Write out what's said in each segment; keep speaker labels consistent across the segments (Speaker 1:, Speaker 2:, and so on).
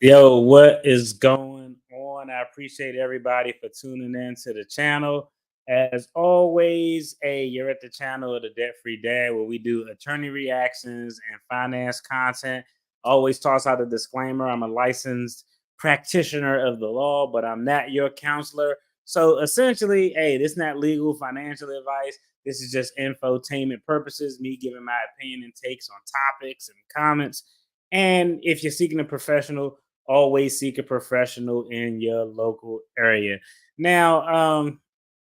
Speaker 1: Yo, what is going on? I appreciate everybody for tuning in to the channel. As always, you're at the channel of the Debt Free Dad, where we do attorney reactions and finance content. Always toss out a disclaimer: I'm a licensed practitioner of the law, but I'm not your counselor. So essentially, this is not legal financial advice. This is just infotainment purposes, me giving my opinion and takes on topics and comments. And if you're seeking a professional, always seek a professional in your local area. Now,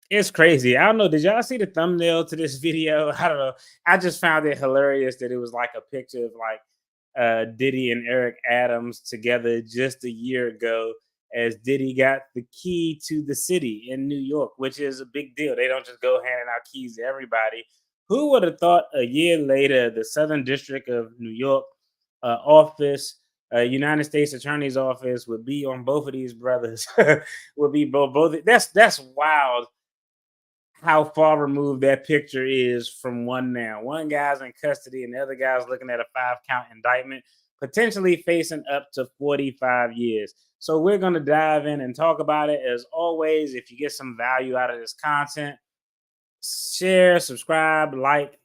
Speaker 1: it's crazy. I don't know. Did y'all see the thumbnail to this video? I don't know. I just found it hilarious that it was like a picture of like Diddy and Eric Adams together just a year ago, as Diddy got the key to the city in New York, which is a big deal. They don't just go handing out keys to everybody. Who would have thought a year later, the Southern District of New York office, United States Attorney's Office would be on both of these brothers? Would be both. That's wild how far removed that picture is from one now. One guy's in custody and the other guy's looking at a 5 count indictment, potentially facing up to 45 years. So we're going to dive in and talk about it. As always, if you get some value out of this content, share, subscribe, like,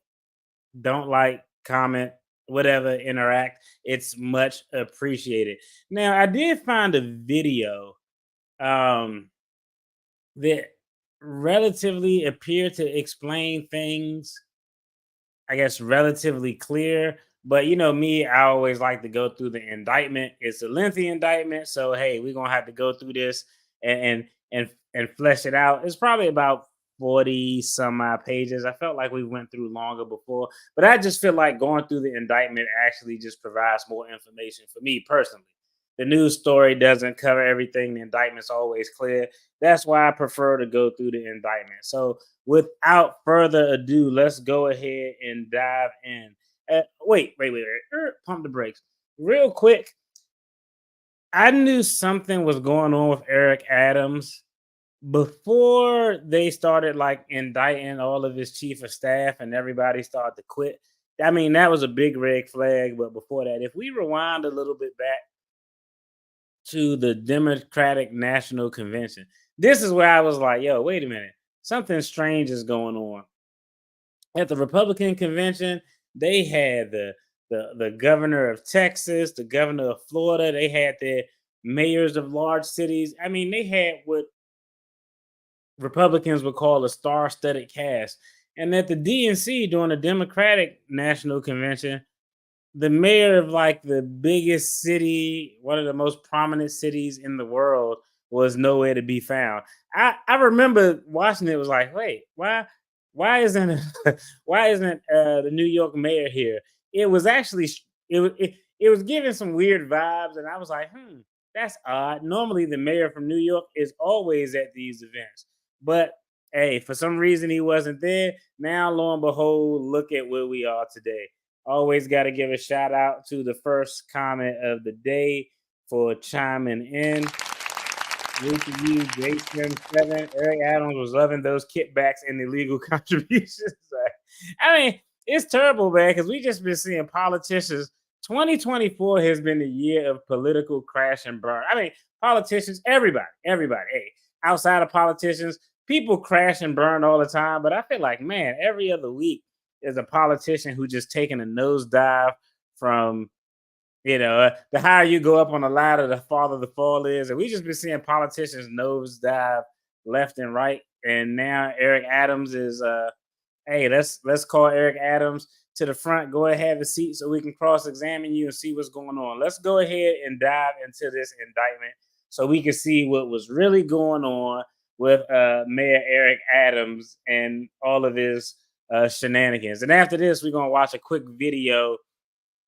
Speaker 1: don't like, comment, whatever, interact. It's much appreciated. Now, I did find a video um, that relatively appear to explain things, I guess, relatively clear. But you know me, I always like to go through the indictment. It's a lengthy indictment, so hey, we're gonna have to go through this and flesh it out. It's probably about 40 some odd pages. I felt like we went through longer before, but I just feel like going through the indictment actually just provides more information for me personally. The news story doesn't cover everything. The indictment's always clear. That's why I prefer to go through the indictment. So without further ado, let's go ahead and dive in. Wait. Pump the brakes. Real quick, I knew something was going on with Eric Adams before they started like indicting all of his chief of staff and everybody started to quit. I mean, that was a big red flag. But before that, if we rewind a little bit back to the Democratic National Convention, this is where I was like, yo, wait a minute. Something strange is going on. At the Republican convention, they had the governor of Texas, the governor of Florida, they had their mayors of large cities. I mean, they had what Republicans would call a star-studded cast. And at the DNC during the Democratic National Convention, the mayor of like the biggest city, one of the most prominent cities in the world, was nowhere to be found. I remember watching it, was like, wait, why isn't why isn't the New York mayor here? It was actually it was giving some weird vibes, and I was like, that's odd. Normally, the mayor from New York is always at these events, but hey, for some reason he wasn't there. Now, lo and behold, look at where we are today. Always got to give a shout out to the first comment of the day for chiming in. Lucy U, Jason7, Eric Adams was loving those kickbacks and illegal contributions. I mean, it's terrible, man, because we just been seeing politicians. 2024 has been a year of political crash and burn. I mean, politicians, everybody. Hey, outside of politicians, people crash and burn all the time. But I feel like, man, every other week is a politician who just taking a nosedive from, the higher you go up on the ladder, the farther the fall is. And we just been seeing politicians nosedive left and right. And now Eric Adams is hey, let's call Eric Adams to the front. Go ahead, have a seat so we can cross-examine you and see what's going on. Let's go ahead and dive into this indictment so we can see what was really going on with Mayor Eric Adams and all of his shenanigans. And after this, we're gonna watch a quick video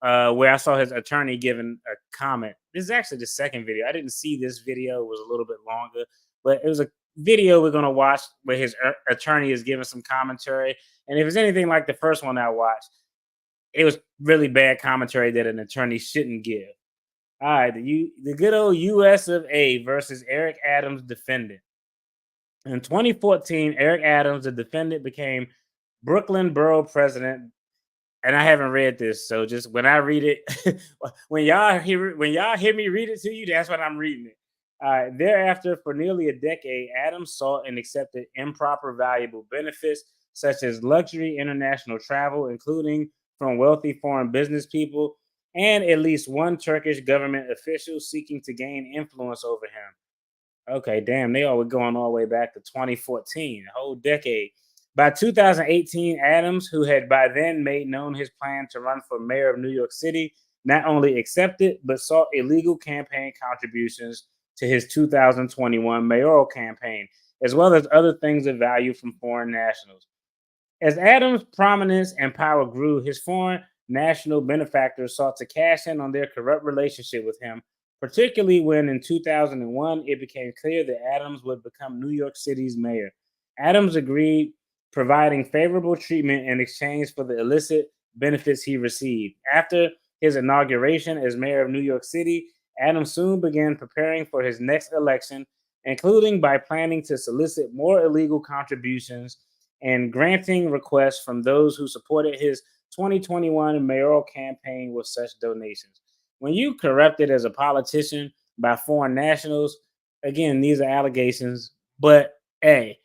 Speaker 1: where I saw his attorney giving a comment. This is actually the second video. I didn't see this video; it was a little bit longer, but it was a video we're gonna watch where his attorney is giving some commentary. And if it's anything like the first one I watched, it was really bad commentary that an attorney shouldn't give. All right, the good old U.S. of A. versus Eric Adams, defendant. In 2014, Eric Adams, the defendant, became Brooklyn Borough President and I haven't read this, so just when I read it, when y'all hear me read it to you, that's when I'm reading it. Thereafter, for nearly a decade, Adams sought and accepted improper valuable benefits such as luxury international travel, including from wealthy foreign business people and at least one Turkish government official seeking to gain influence over him. Okay, damn, they all were going all the way back to 2014, a whole decade. By 2018, Adams, who had by then made known his plan to run for mayor of New York City, not only accepted but sought illegal campaign contributions to his 2021 mayoral campaign, as well as other things of value from foreign nationals. As Adams' prominence and power grew, his foreign national benefactors sought to cash in on their corrupt relationship with him, particularly when in 2001 it became clear that Adams would become New York City's mayor. Adams agreed, providing favorable treatment in exchange for the illicit benefits he received. After his inauguration as mayor of New York City, Adams soon began preparing for his next election, including by planning to solicit more illegal contributions and granting requests from those who supported his 2021 mayoral campaign with such donations. When you corrupted as a politician by foreign nationals, again, these are allegations, but hey,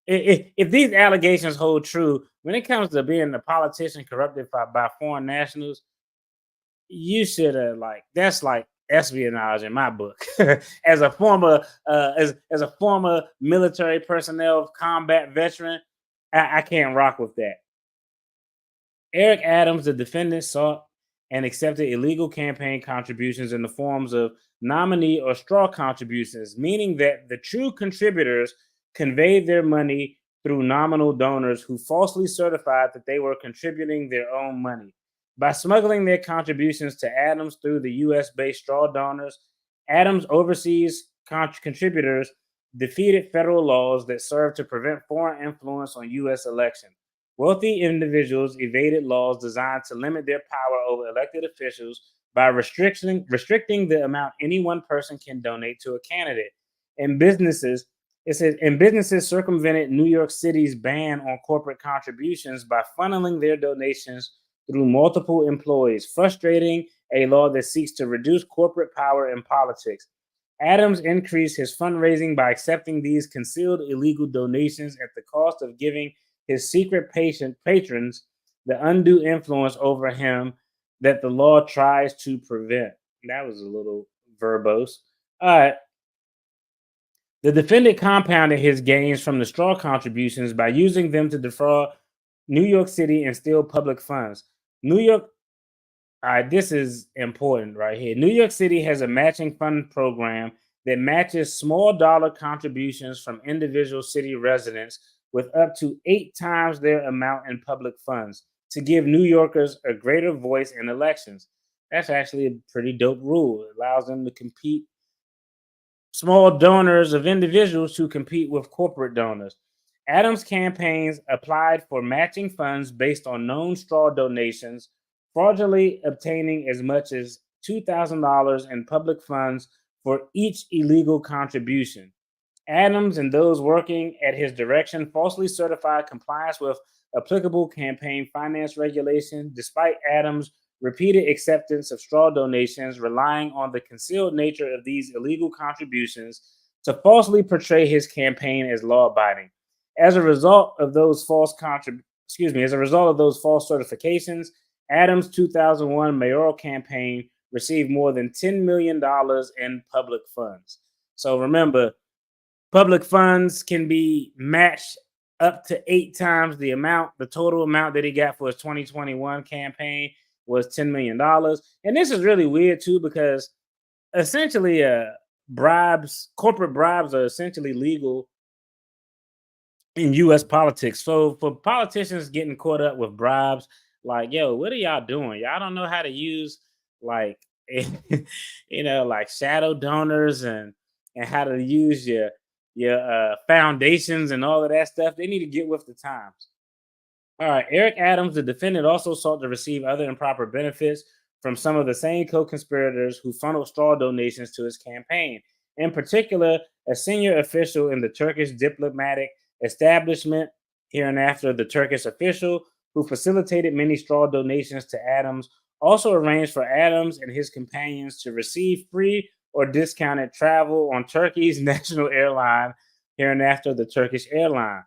Speaker 1: if these allegations hold true, when it comes to being a politician corrupted by foreign nationals, you should have that's like espionage in my book. As a former as a former military personnel combat veteran, I can't rock with that. Eric Adams, the defendant, sought and accepted illegal campaign contributions in the forms of nominee or straw contributions, meaning that the true contributors conveyed their money through nominal donors who falsely certified that they were contributing their own money. By smuggling their contributions to Adams through the US based straw donors, Adams' overseas contributors defeated federal laws that serve to prevent foreign influence on US elections. Wealthy individuals evaded laws designed to limit their power over elected officials by restricting the amount any one person can donate to a candidate. And businesses, it says, and businesses circumvented New York City's ban on corporate contributions by funneling their donations through multiple employees, frustrating a law that seeks to reduce corporate power in politics. Adams increased his fundraising by accepting these concealed illegal donations at the cost of giving his secret patrons the undue influence over him that the law tries to prevent. That was a little verbose. The defendant compounded his gains from the straw contributions by using them to defraud New York City and steal public funds. New York, this is important right here. New York City has a matching fund program that matches small dollar contributions from individual city residents with up to 8 times their amount in public funds to give New Yorkers a greater voice in elections. That's actually a pretty dope rule. It allows them to compete, small donors of individuals to compete with corporate donors. Adams' campaigns applied for matching funds based on known straw donations, fraudulently obtaining as much as $2,000 in public funds for each illegal contribution. Adams and those working at his direction falsely certified compliance with applicable campaign finance regulation, despite Adams' repeated acceptance of straw donations, relying on the concealed nature of these illegal contributions to falsely portray his campaign as law-abiding. As a result of those false certifications, Adams' 2001 mayoral campaign received more than $10 million in public funds. So remember, public funds can be matched up to 8 times the amount. The total amount that he got for his 2021 campaign was $10 million. And this is really weird too, because essentially corporate bribes are essentially legal in US politics. So for politicians getting caught up with bribes, like, yo, what are y'all doing? Y'all don't know how to use like like shadow donors and how to use your foundations and all of that stuff. They need to get with the times. All right, Eric Adams, the defendant, also sought to receive other improper benefits from some of the same co-conspirators who funneled straw donations to his campaign. In particular, a senior official in the Turkish diplomatic establishment, hereinafter the Turkish official, who facilitated many straw donations to Adams, also arranged for Adams and his companions to receive free or discounted travel on Turkey's national airline, hereinafter the Turkish airline,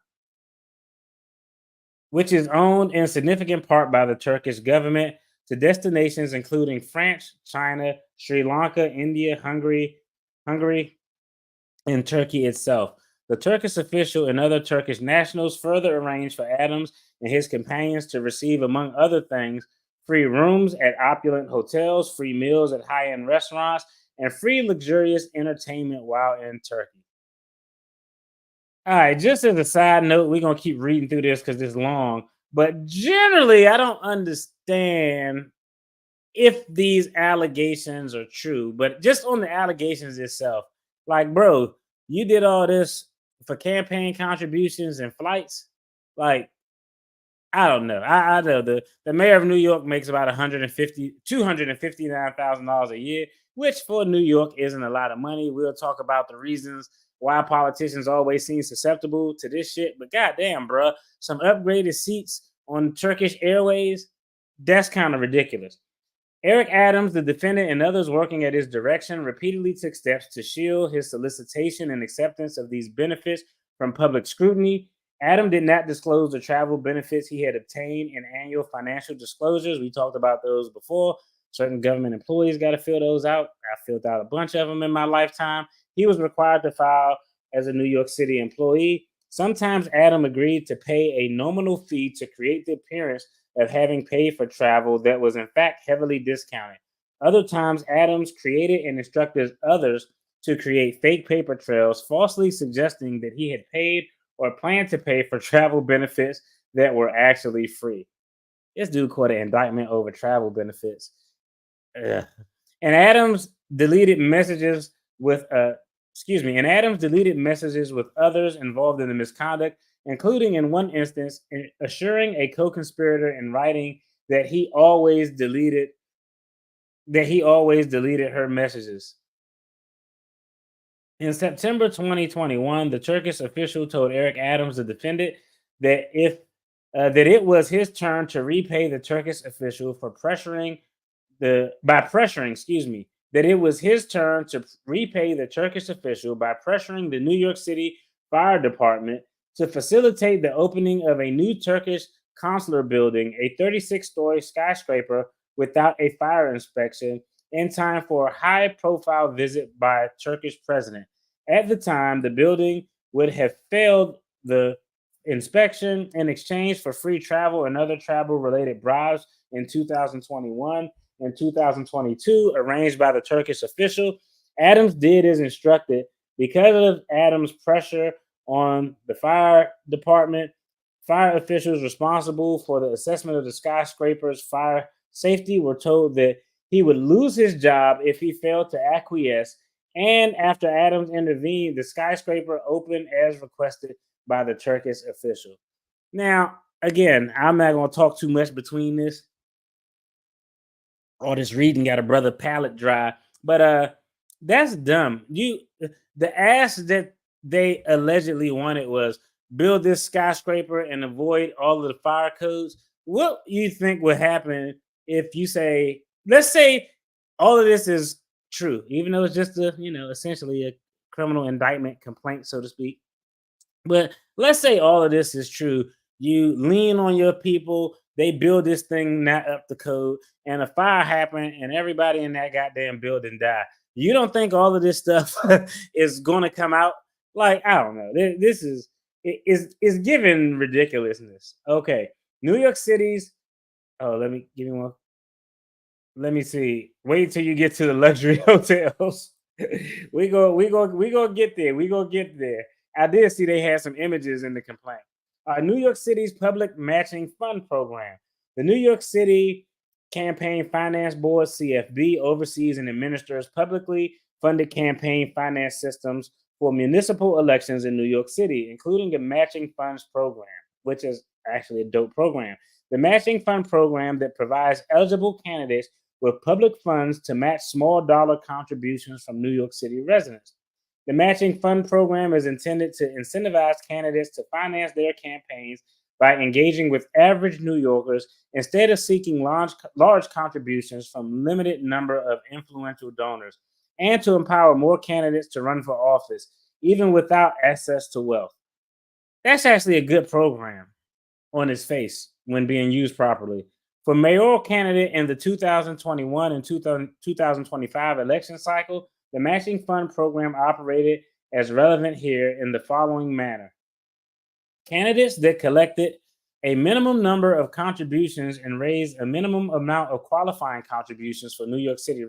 Speaker 1: which is owned in significant part by the Turkish government, to destinations including France, China, Sri Lanka, India, Hungary, and Turkey itself. The Turkish official and other Turkish nationals further arranged for Adams and his companions to receive, among other things, free rooms at opulent hotels, free meals at high end restaurants, and free luxurious entertainment while in Turkey. All right, just as a side note, we're gonna keep reading through this because it's long. But generally, I don't understand if these allegations are true. But just on the allegations itself, like, bro, you did all this for campaign contributions and flights. Like, I don't know. I know the mayor of New York makes about $259,000 a year, which for New York isn't a lot of money. We'll talk about the reasons why politicians always seem susceptible to this shit. But goddamn, bro, some upgraded seats on Turkish Airways, that's kind of ridiculous. Eric Adams, the defendant, and others working at his direction repeatedly took steps to shield his solicitation and acceptance of these benefits from public scrutiny. Adam did not disclose the travel benefits he had obtained in annual financial disclosures. We talked about those before. Certain government employees got to fill those out. I filled out a bunch of them in my lifetime. He was required to file as a New York City employee. Sometimes Adam agreed to pay a nominal fee to create the appearance of having paid for travel that was in fact heavily discounted. Other times, Adams created and instructed others to create fake paper trails, falsely suggesting that he had paid or planned to pay for travel benefits that were actually free. This dude caught an indictment over travel benefits. Ugh. And Adams deleted messages with and Adams deleted messages with others involved in the misconduct, including in one instance assuring a co-conspirator in writing that he always deleted her messages. In September 2021, the Turkish official told Eric Adams, the defendant, that it was his turn to repay the Turkish official for that it was his turn to repay the Turkish official by pressuring the New York City Fire Department to facilitate the opening of a new Turkish consular building, a 36-story skyscraper, without a fire inspection in time for a high-profile visit by a Turkish president. At the time, the building would have failed the inspection in exchange for free travel and other travel-related bribes in 2021 and 2022, arranged by the Turkish official. Adams did as instructed. Because of Adams' pressure on the fire department, fire officials responsible for the assessment of the skyscraper's fire safety were told that he would lose his job if he failed to acquiesce. And after Adams intervened, the skyscraper opened as requested by the Turkish official. Now, again, I'm not going to talk too much between this. All this reading got a brother palate dry, but that's dumb. The ask that they allegedly wanted was build this skyscraper and avoid all of the fire codes. What you think would happen if you say, let's say all of this is true, even though it's just essentially a criminal indictment complaint, so to speak. But let's say all of this is true. You lean on your people, they build this thing not up the code, and a fire happened, and everybody in that goddamn building died. You don't think all of this stuff is going to come out? Like, I don't know. This is given ridiculousness. Okay, New York City's. Oh, give me one. Let me see. Wait till you get to the luxury hotels. we go get there. We go get there. I did see they had some images in the complaint. New York City's Public Matching Fund Program. The New York City Campaign Finance Board, CFB, oversees and administers publicly funded campaign finance systems for municipal elections in New York City, including the Matching Funds Program, which is actually a dope program. The Matching Fund Program that provides eligible candidates with public funds to match small dollar contributions from New York City residents. The Matching Fund Program is intended to incentivize candidates to finance their campaigns by engaging with average New Yorkers instead of seeking large contributions from limited number of influential donors, and to empower more candidates to run for office, even without access to wealth. That's actually a good program on its face when being used properly. For mayoral candidate in the 2021 and 2025 election cycle, the matching fund program operated as relevant here in the following manner. Candidates that collected a minimum number of contributions and raised a minimum amount of qualifying contributions for New York City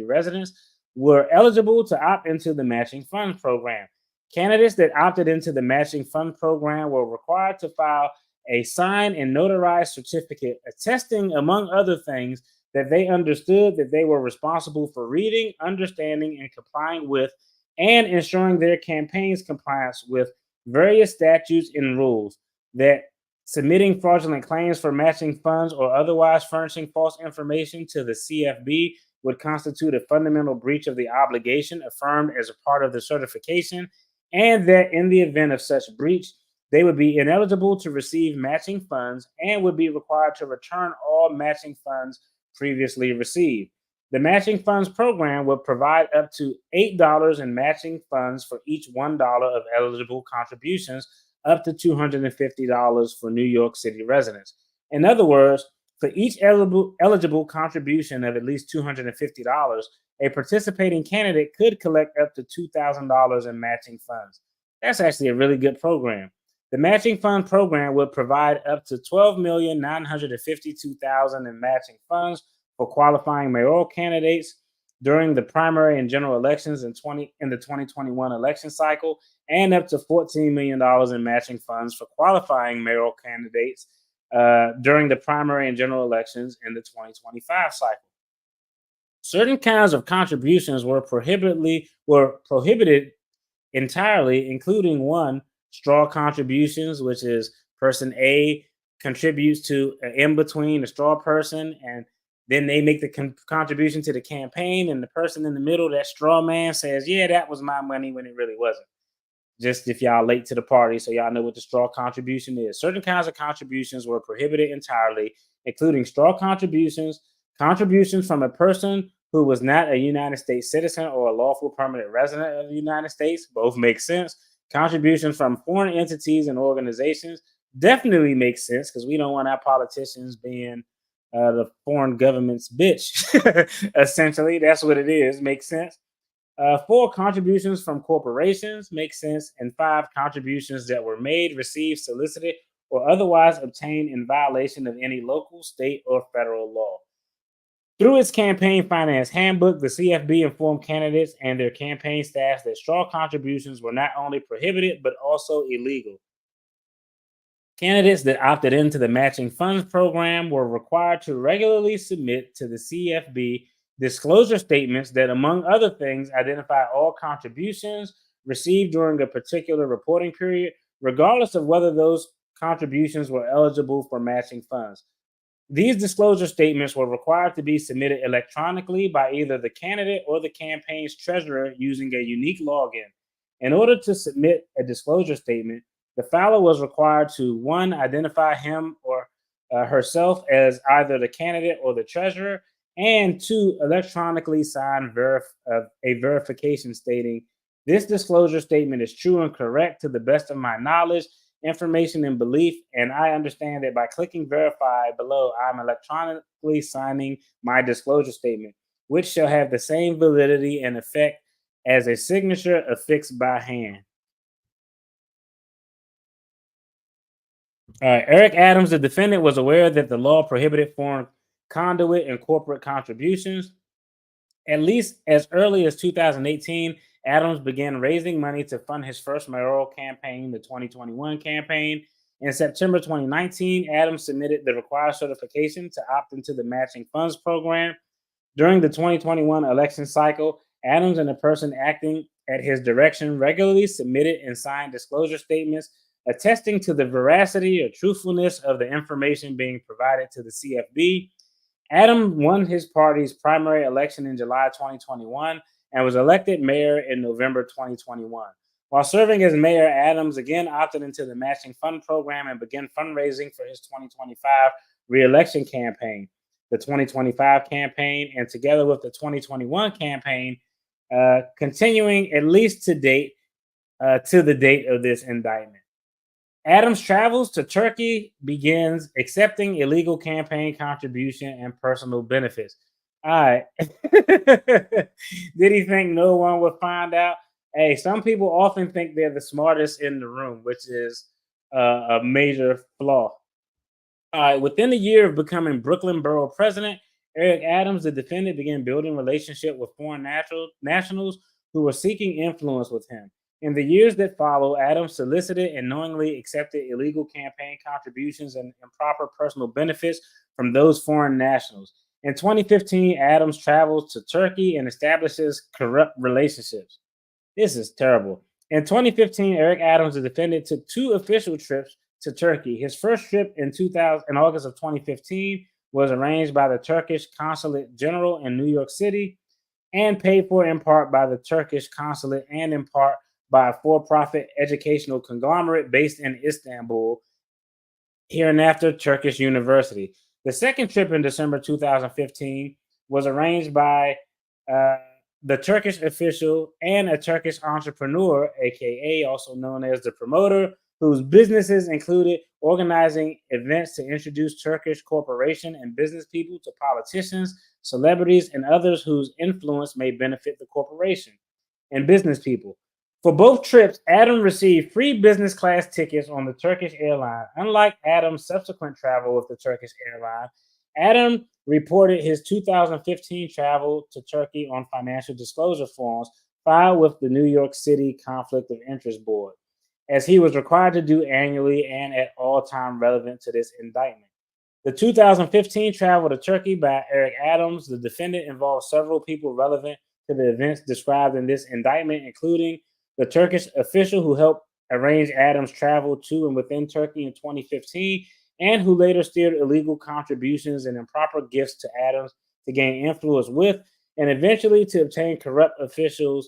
Speaker 1: residents were eligible to opt into the matching fund program. Candidates that opted into the matching fund program were required to file a signed and notarized certificate attesting, among other things, that they understood that they were responsible for reading, understanding, and complying with, and ensuring their campaign's compliance with various statutes and rules, that submitting fraudulent claims for matching funds or otherwise furnishing false information to the CFB would constitute a fundamental breach of the obligation affirmed as a part of the certification, and that in the event of such breach, they would be ineligible to receive matching funds and would be required to return all matching funds previously received. The matching funds program would provide up to $8 in matching funds for each $1 of eligible contributions, up to $250 for New York City residents. In other words, for each eligible contribution of at least $250, a participating candidate could collect up to $2,000 in matching funds. That's actually a really good program. The matching fund program would provide up to $12,952,000 in matching funds for qualifying mayoral candidates during the primary and general elections in the 2021 election cycle, and up to $14 million in matching funds for qualifying mayoral candidates during the primary and general elections in the 2025 cycle. Certain kinds of contributions were prohibited entirely, including one, straw contributions, which is person A contributes to an in between, a straw person, and then they make the contribution to the campaign, and the person in the middle, that straw man, says, "Yeah, that was my money," when it really wasn't. Just if y'all late to the party, so y'all know what the straw contribution is. Certain kinds of contributions were prohibited entirely, including straw contributions, contributions from a person who was not a United States citizen or a lawful permanent resident of the United States. Both make sense. Contributions from foreign entities and organizations definitely makes sense, because we don't want our politicians being the foreign government's bitch. Essentially, that's what it is. Makes sense. 4, contributions from corporations makes sense. And 5, contributions that were made, received, solicited, or otherwise obtained in violation of any local, state, or federal law. Through its campaign finance handbook, the CFB informed candidates and their campaign staffs that straw contributions were not only prohibited, but also illegal. Candidates that opted into the matching funds program were required to regularly submit to the CFB disclosure statements that, among other things, identify all contributions received during a particular reporting period, regardless of whether those contributions were eligible for matching funds. These disclosure statements were required to be submitted electronically by either the candidate or the campaign's treasurer using a unique login. In order to submit a disclosure statement, the filer was required to, 1, identify him or herself as either the candidate or the treasurer, and 2, electronically sign a verification stating, "This disclosure statement is true and correct to the best of my knowledge, information, and belief, and I understand that by clicking verify below, I'm electronically signing my disclosure statement, which shall have the same validity and effect as a signature affixed by hand." Eric Adams, the defendant, was aware that the law prohibited foreign conduit and corporate contributions. At least as early as 2018, Adams began raising money to fund his first mayoral campaign, the 2021 campaign. In September 2019, Adams submitted the required certification to opt into the matching funds program. During the 2021 election cycle, Adams and the person acting at his direction regularly submitted and signed disclosure statements attesting to the veracity or truthfulness of the information being provided to the CFB. Adams won his party's primary election in July 2021 and was elected mayor in November 2021. While serving as mayor, Adams again opted into the matching fund program and began fundraising for his 2025 reelection campaign. The 2025 campaign, and together with the 2021 campaign, continuing at least to date, to the date of this indictment. Adams travels to Turkey, begins accepting illegal campaign contribution and personal benefits. All right. Did he think no one would find out? Hey, some people often think they're the smartest in the room, which is a major flaw. Within a year of becoming Brooklyn Borough President, Eric Adams, the defendant, began building relationship with foreign nationals who were seeking influence with him. In the years that followed, Adams solicited and knowingly accepted illegal campaign contributions and improper personal benefits from those foreign nationals. In 2015, Adams travels to Turkey and establishes corrupt relationships. This is terrible. In 2015, Eric Adams, the defendant, took 2 official trips to Turkey. His first trip in August of 2015 was arranged by the Turkish Consulate General in New York City and paid for in part by the Turkish consulate and in part by a for-profit educational conglomerate based in Istanbul, hereinafter Turkish University. The second trip in December 2015 was arranged by the Turkish official and a Turkish entrepreneur, aka also known as the promoter, whose businesses included organizing events to introduce Turkish corporation and business people to politicians, celebrities, and others whose influence may benefit the corporation and business people. For both trips, Adam received free business class tickets on the Turkish airline. Unlike Adam's subsequent travel with the Turkish airline, Adam reported his 2015 travel to Turkey on financial disclosure forms filed with the New York City Conflict of Interest Board, as he was required to do annually and at all time relevant to this indictment. The 2015 travel to Turkey by Eric Adams, the defendant, involved several people relevant to the events described in this indictment, including the Turkish official who helped arrange Adams' travel to and within Turkey in 2015, and who later steered illegal contributions and improper gifts to Adams to gain influence with, and eventually to obtain corrupt official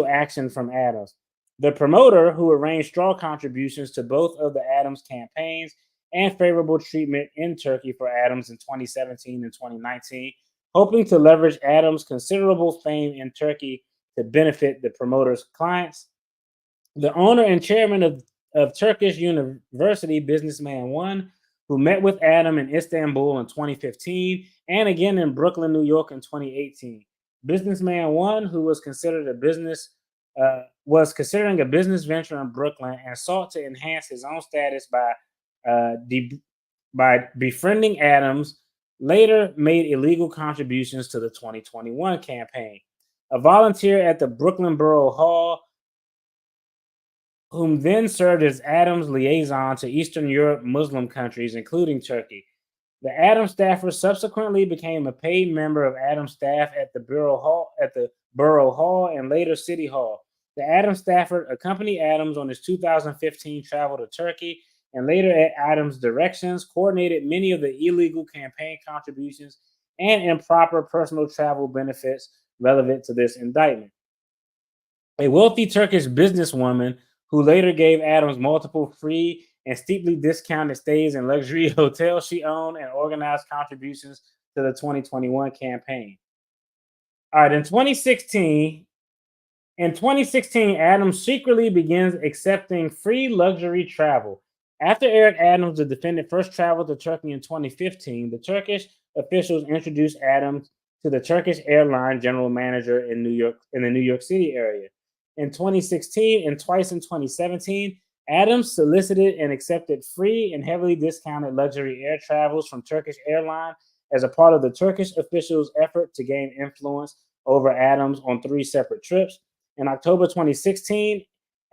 Speaker 1: action from Adams. The promoter, who arranged straw contributions to both of the Adams campaigns and favorable treatment in Turkey for Adams in 2017 and 2019, hoping to leverage Adams' considerable fame in Turkey to benefit the promoter's clients. The owner and chairman of Turkish University, Businessman One, who met with Adam in Istanbul in 2015 and again in Brooklyn, New York in 2018. Businessman One, who was considering a business venture in Brooklyn and sought to enhance his own status by befriending Adams, later made illegal contributions to the 2021 campaign. A volunteer at the Brooklyn Borough Hall, whom then served as Adams' liaison to Eastern Europe Muslim countries, including Turkey. The Adams staffer subsequently became a paid member of Adams' staff at the Borough Hall and later City Hall. The Adams staffer accompanied Adams on his 2015 travel to Turkey and later at Adams' directions coordinated many of the illegal campaign contributions and improper personal travel benefits relevant to this indictment. A wealthy Turkish businesswoman who later gave Adams multiple free and steeply discounted stays in luxury hotels she owned and organized contributions to the 2021 campaign. All right, in 2016, Adams secretly begins accepting free luxury travel. After Eric Adams, the defendant, first traveled to Turkey in 2015, the Turkish officials introduced Adams to the Turkish airline general manager in the New York City area. In 2016 and twice in 2017, Adams solicited and accepted free and heavily discounted luxury air travels from Turkish Airlines as a part of the Turkish officials' effort to gain influence over Adams on 3 separate trips. In October 2016,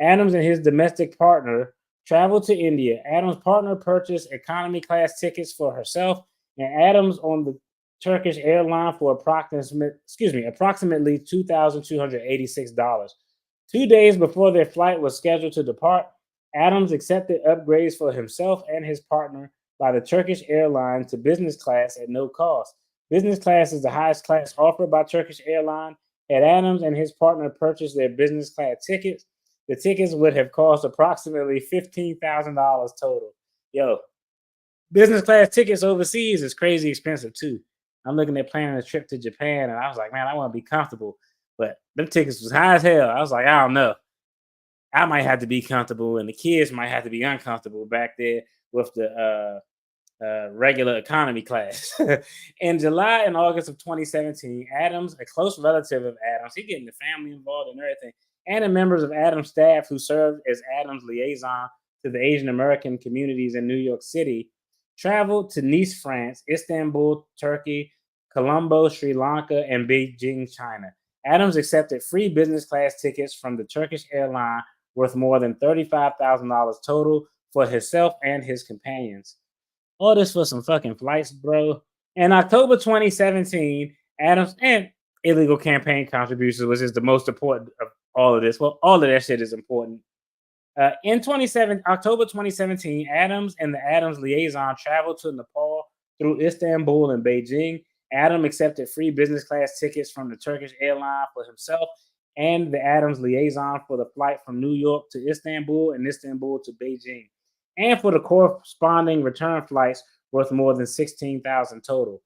Speaker 1: Adams and his domestic partner traveled to India. Adams' partner purchased economy class tickets for herself and Adams on the Turkish airline for approximately $2,286. 2 days before their flight was scheduled to depart, Adams accepted upgrades for himself and his partner by the Turkish airline to business class at no cost. Business class is the highest class offered by Turkish Airlines. Had Adams and his partner purchased their business class tickets, The tickets would have cost approximately $15,000 total. Yo, business class tickets overseas is crazy expensive too. I'm looking at planning a trip to Japan, and I was like, man, I want to be comfortable, but them tickets was high as hell. I was like, I don't know. I might have to be comfortable, and the kids might have to be uncomfortable back there with the regular economy class. In July and August of 2017, Adams, a close relative of Adams, he getting the family involved and everything, and the members of Adams' staff who served as Adams' liaison to the Asian American communities in New York City, traveled to Nice, France, Istanbul, Turkey, Colombo, Sri Lanka, and Beijing, China. Adams accepted free business class tickets from the Turkish airline worth more than $35,000 total for himself and his companions. All this for some fucking flights, bro. In October 2017, Adams and illegal campaign contributions, which is the most important of all of this. Well, all of that shit is important. In October 2017, Adams and the Adams liaison traveled to Nepal through Istanbul and Beijing. Adams accepted free business class tickets from the Turkish airline for himself and the Adams liaison for the flight from New York to Istanbul and Istanbul to Beijing, and for the corresponding return flights worth more than $16,000 total.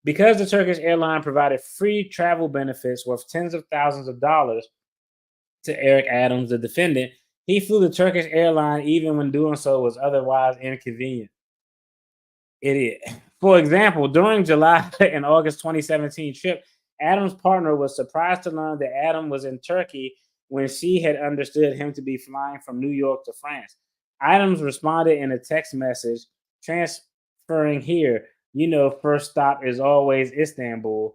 Speaker 1: Because the Turkish airline provided free travel benefits worth tens of thousands of dollars to Eric Adams, the defendant, he flew the Turkish airline even when doing so was otherwise inconvenient. Idiot. For example, during July and August 2017 trip, Adams' partner was surprised to learn that Adam was in Turkey when she had understood him to be flying from New York to France. Adams responded in a text message, transferring here, first stop is always Istanbul.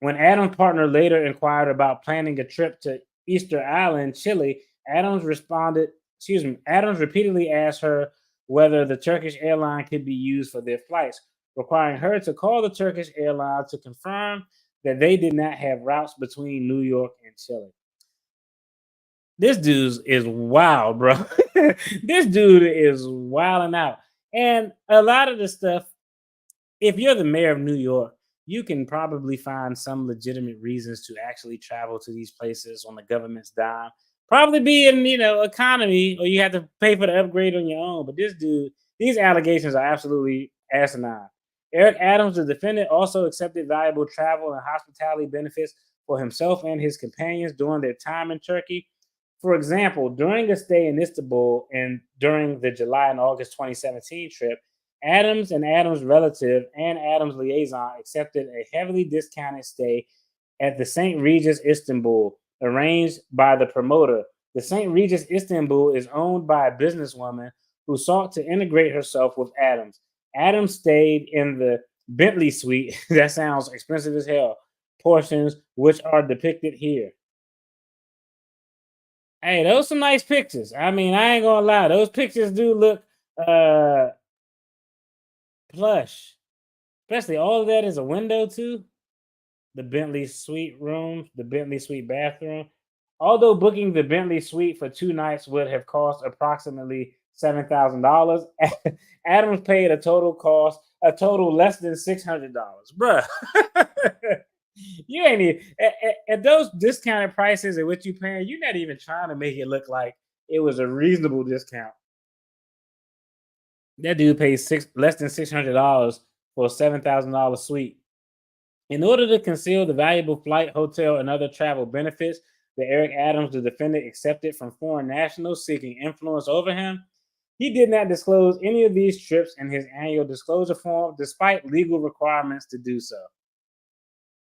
Speaker 1: When Adams' partner later inquired about planning a trip to Easter Island, Chile, Adams repeatedly asked her whether the Turkish airline could be used for their flights, requiring her to call the Turkish airline to confirm that they did not have routes between New York and Chile. This dude is wild, bro. This dude is wilding out. And a lot of the stuff, if you're the mayor of New York, you can probably find some legitimate reasons to actually travel to these places on the government's dime. Probably be in, economy, or you have to pay for the upgrade on your own. But this dude, these allegations are absolutely asinine. Eric Adams, the defendant, also accepted valuable travel and hospitality benefits for himself and his companions during their time in Turkey. For example, during a stay in Istanbul and during the July and August 2017 trip, Adams and Adams' relative and Adams' liaison accepted a heavily discounted stay at the St. Regis Istanbul, arranged by the promoter. The St. Regis Istanbul is owned by a businesswoman who sought to integrate herself with Adams. Adams stayed in the Bentley suite. That sounds expensive as hell. Portions which are depicted here. Hey, those some nice pictures. I mean, I ain't gonna lie. Those pictures do look plush. Especially all of that is a window too. The Bentley suite room, the Bentley suite bathroom. Although booking the Bentley suite for 2 nights would have cost approximately $7,000, Adams paid a total less than $600, bruh. You ain't even at those discounted prices at which you paying. You're not even trying to make it look like it was a reasonable discount. That dude paid less than $600 for a $7,000 suite. In order to conceal the valuable flight, hotel, and other travel benefits that Eric Adams, the defendant, accepted from foreign nationals seeking influence over him, he did not disclose any of these trips in his annual disclosure form, despite legal requirements to do so.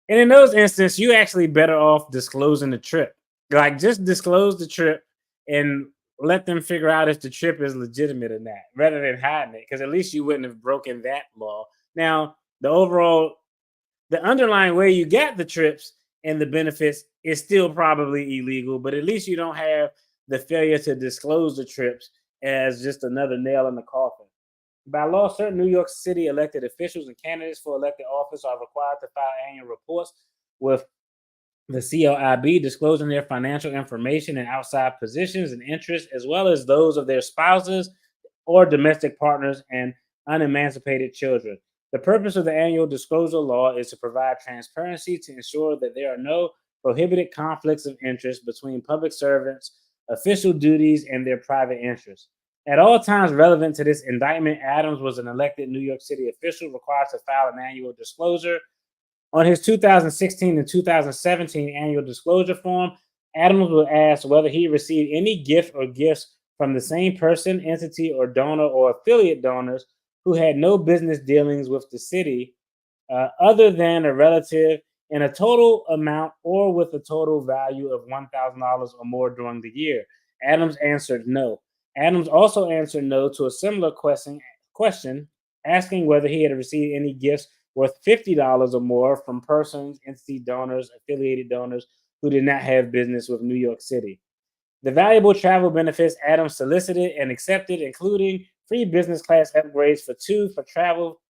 Speaker 1: And in those instances, you actually better off disclosing the trip. Like, just disclose the trip and let them figure out if the trip is legitimate or not, rather than hiding it, because at least you wouldn't have broken that law. Now, the underlying way you got the trips and the benefits is still probably illegal, but at least you don't have the failure to disclose the trips as just another nail in the coffin. By law, certain New York City elected officials and candidates for elected office are required to file annual reports with the COIB, disclosing their financial information and outside positions and interests, as well as those of their spouses or domestic partners and unemancipated children. The purpose of the annual disclosure law is to provide transparency to ensure that there are no prohibited conflicts of interest between public servants, official duties, and their private interests. At all times relevant to this indictment, Adams was an elected New York City official required to file an annual disclosure. On his 2016 and 2017 annual disclosure form, Adams was asked whether he received any gift or gifts from the same person, entity, or donor or affiliate donors who had no business dealings with the city other than a relative in a total amount or with a total value of $1,000 or more during the year. Adams answered no. Adams also answered no to a similar question asking whether he had received any gifts worth $50 or more from persons, entity donors, affiliated donors who did not have business with New York City. The valuable travel benefits Adams solicited and accepted, including free business class upgrades for 2 for travel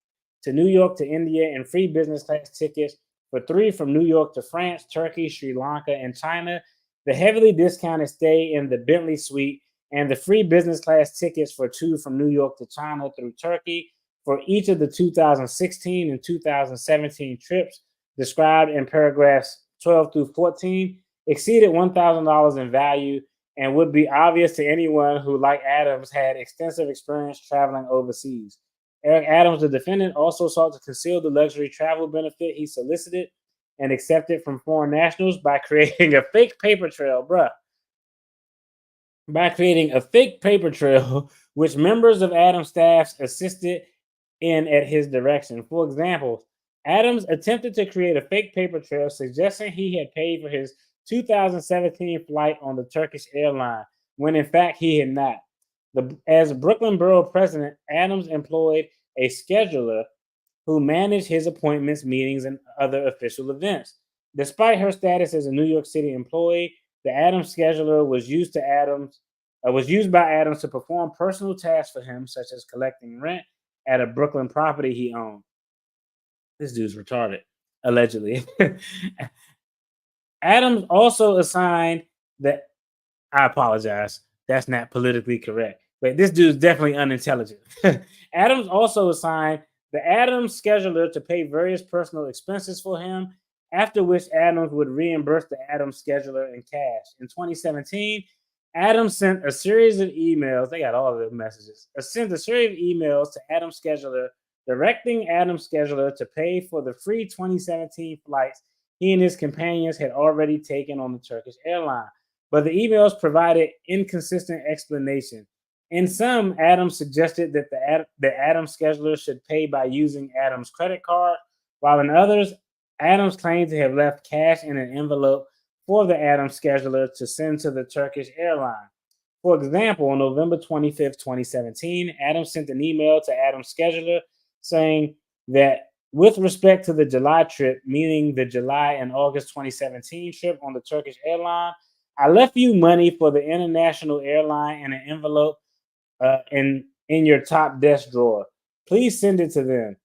Speaker 1: to New York to India, and free business class tickets for 3 from New York to France, Turkey, Sri Lanka, and China, the heavily discounted stay in the Bentley Suite, and the free business class tickets for 2 from New York to China through Turkey for each of the 2016 and 2017 trips described in paragraphs 12 through 14 exceeded $1,000 in value and would be obvious to anyone who, like Adams, had extensive experience traveling overseas. Eric Adams, the defendant, also sought to conceal the luxury travel benefit he solicited and accepted from foreign nationals by creating a fake paper trail, which members of Adams' staff assisted in at his direction. For example, Adams attempted to create a fake paper trail suggesting he had paid for his 2017 flight on the Turkish airline, when in fact he had not. As Brooklyn Borough president, Adams employed a scheduler who managed his appointments, meetings, and other official events. Despite her status as a New York City employee, the Adams scheduler was used by Adams to perform personal tasks for him, such as collecting rent at a Brooklyn property he owned. This dude's retarded, allegedly. Adams also assigned that. I apologize. That's not politically correct. But this dude's definitely unintelligent. Adams also assigned the Adams scheduler to pay various personal expenses for him, after which Adams would reimburse the Adams scheduler in cash. In 2017, Adams sent a series of emails. They got all the messages. Sent a series of emails to Adams scheduler directing Adams scheduler to pay for the free 2017 flights he and his companions had already taken on the Turkish airline. But the emails provided inconsistent explanation. In some, Adams suggested that the Adams scheduler should pay by using Adams' credit card, while in others, Adams claimed to have left cash in an envelope for the Adams scheduler to send to the Turkish airline. For example, on November 25th, 2017, Adams sent an email to Adams' scheduler saying that with respect to the July trip, meaning the July and August 2017 trip on the Turkish airline, I left you money for the international airline in an envelope in your top desk drawer. Please send it to them.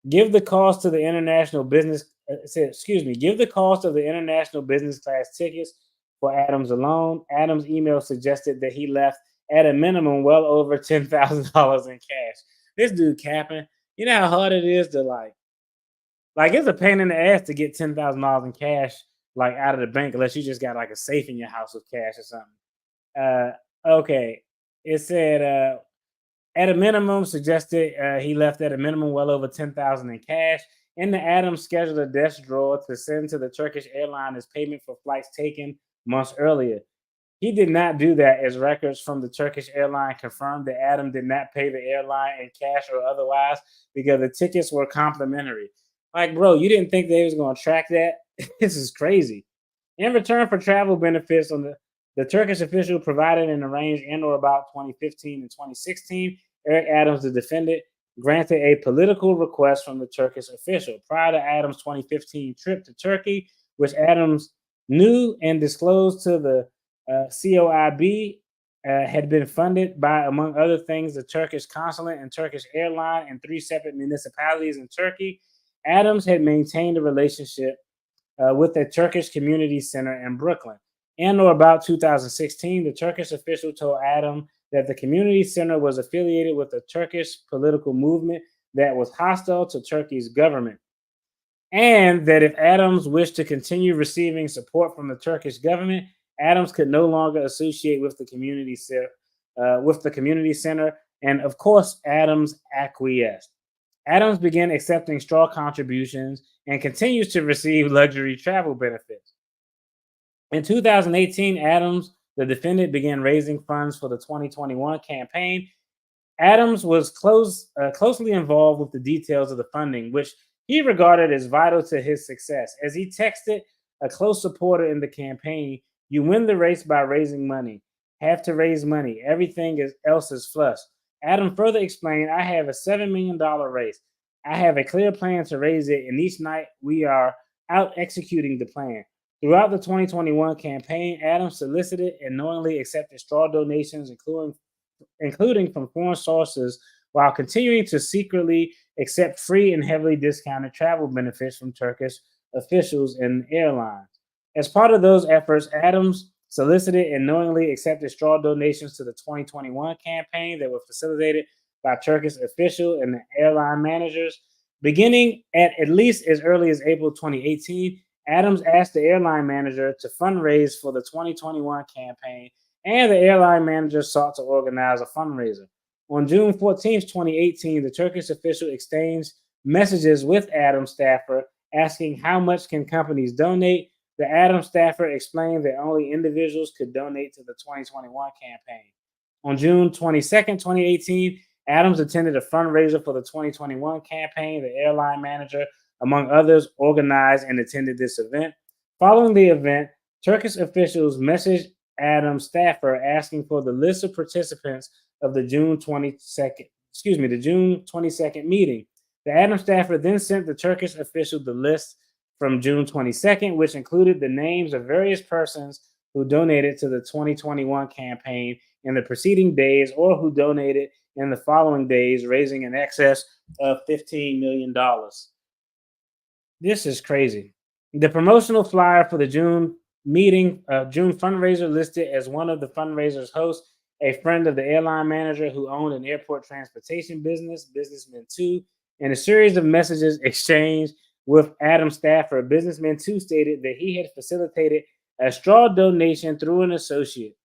Speaker 1: Give the cost of the international business. Give the cost of the international business class tickets for Adams alone. Adams' email suggested that he left at a minimum well over $10,000 in cash. This dude capping. You know how hard it is to like it's a pain in the ass to get $10,000 in cash like out of the bank unless you just got like a safe in your house with cash or something. Okay, it said at a minimum suggested he left at a minimum well over $10,000 in cash in the Adams scheduler desk drawer to send to the Turkish airline as payment for flights taken months earlier. He did not do that, as records from the Turkish airline confirmed that Adam did not pay the airline in cash or otherwise because the tickets were complimentary. Like, bro, you didn't think they was going to track that? This is crazy. In return for travel benefits, the Turkish official provided and arranged in or about 2015 and 2016, Eric Adams, the defendant, granted a political request from the Turkish official. Prior to Adams' 2015 trip to Turkey, which Adams knew and disclosed to the COIB, had been funded by, among other things, the Turkish consulate and Turkish airline in 3 separate municipalities in Turkey. Adams had maintained a relationship with a Turkish community center in Brooklyn. In or about 2016, the Turkish official told Adam that the community center was affiliated with a Turkish political movement that was hostile to Turkey's government, and that if Adams wished to continue receiving support from the Turkish government, Adams could no longer associate with the community center, and of course, Adams acquiesced. Adams began accepting straw contributions and continues to receive luxury travel benefits. In 2018, Adams, the defendant, began raising funds for the 2021 campaign. Adams was closely involved with the details of the funding, which he regarded as vital to his success. As he texted a close supporter in the campaign, "You win the race by raising money. Have to raise money. Else is flush." Adam further explained, "I have a $7 million race. I have a clear plan to raise it, and each night we are out executing the plan." Throughout the 2021 campaign, Adams solicited and knowingly accepted straw donations, including from foreign sources, while continuing to secretly accept free and heavily discounted travel benefits from Turkish officials and airlines. As part of those efforts, Adams solicited and knowingly accepted straw donations to the 2021 campaign that were facilitated by Turkish official and airline managers. Beginning at least as early as April 2018, Adams asked the airline manager to fundraise for the 2021 campaign, and the airline manager sought to organize a fundraiser. On June 14th, 2018, the Turkish official exchanged messages with Adams staffer asking how much can companies donate. The Adams staffer explained that only individuals could donate to the 2021 campaign. On June 22nd, 2018, Adams attended a fundraiser for the 2021 campaign. The airline manager, among others, organized and attended this event. Following the event, Turkish officials messaged Adams staffer asking for the list of participants of the June 22nd meeting. The Adams staffer then sent the Turkish official the list from June 22nd, which included the names of various persons who donated to the 2021 campaign in the preceding days or who donated in the following days, raising in excess of $15 million. This is crazy. The promotional flyer for the June fundraiser listed as one of the fundraiser's hosts a friend of the airline manager who owned an airport transportation business, Businessman 2. In a series of messages exchanged with Adams staffer, Businessman 2 stated that he had facilitated a straw donation through an associate.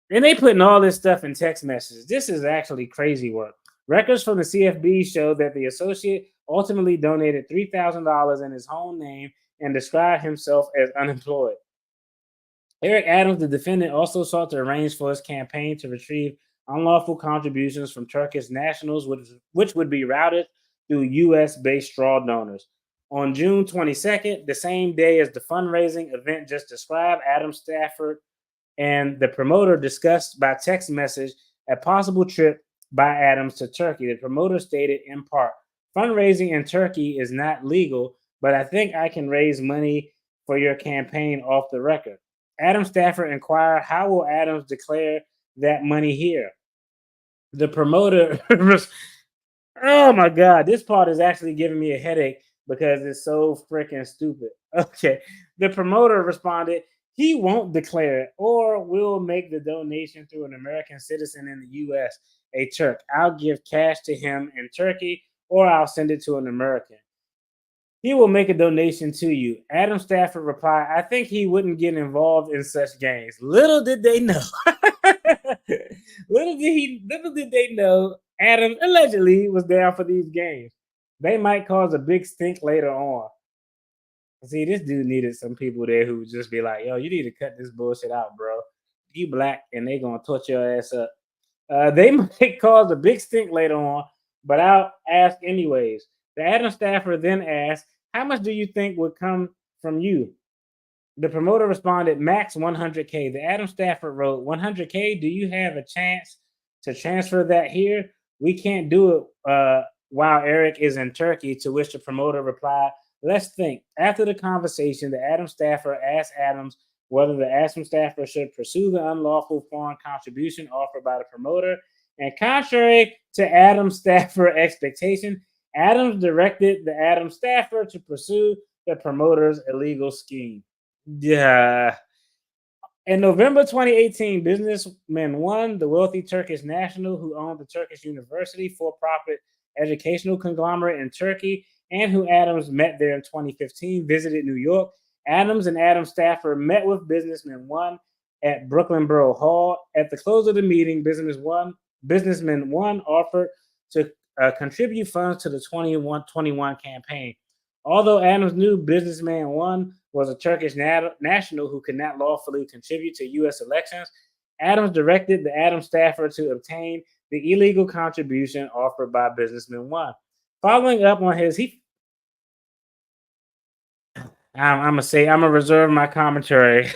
Speaker 1: And they putting all this stuff in text messages. This is actually crazy work. Records from the CFB show that the associate ultimately donated $3,000 in his own name and described himself as unemployed. Eric Adams, the defendant, also sought to arrange for his campaign to retrieve unlawful contributions from Turkish nationals, which would be routed through U.S.-based straw donors. On June 22nd, the same day as the fundraising event just described, Adams Stafford and the promoter discussed by text message a possible trip by Adams to Turkey. The promoter stated in part, "Fundraising in Turkey is not legal, but I think I can raise money for your campaign off the record." Adams Stafford inquired, "How will Adams declare that money here?" The promoter, oh my God, this part is actually giving me a headache because it's so freaking stupid. Okay. The promoter responded, "He won't declare it or will make the donation through an American citizen in the U.S., a Turk. I'll give cash to him in Turkey or I'll send it to an American. He will make a donation to you." Adam Stafford replied, "I think he wouldn't get involved in such games." Little did they know. Little did they know Adam allegedly was down for these games. They might cause a big stink later on. See, this dude needed some people there who would just be like, "Yo, you need to cut this bullshit out, bro. You black and they gonna torch your ass up." They might cause a big stink later on, but I'll ask anyways. The Adam Stafford then asked, "How much do you think would come from you?" The promoter responded, "Max 100K. The Adam Stafford wrote, "100K, do you have a chance to transfer that here? We can't do it while Eric is in Turkey," to which the promoter replied, "Let's think." After the conversation, the Adam Stafford asked Adams whether the Adam Stafford should pursue the unlawful foreign contribution offered by the promoter. And contrary to Adam Stafford expectation, Adams directed the Adam Stafford to pursue the promoter's illegal scheme. Yeah. In November 2018, Businessman 1, the wealthy Turkish national who owned the Turkish University for-profit educational conglomerate in Turkey and who Adams met there in 2015, visited New York. Adams and Adams staffer met with businessman one at Brooklyn Borough Hall. At the close of the meeting, businessman one offered to contribute funds to the 21 campaign. Although Adams knew businessman one was a Turkish national who could not lawfully contribute to U.S. elections, Adams directed the Adams staffer to obtain the illegal contribution offered by businessman one. Following up on his, I'm gonna reserve my commentary.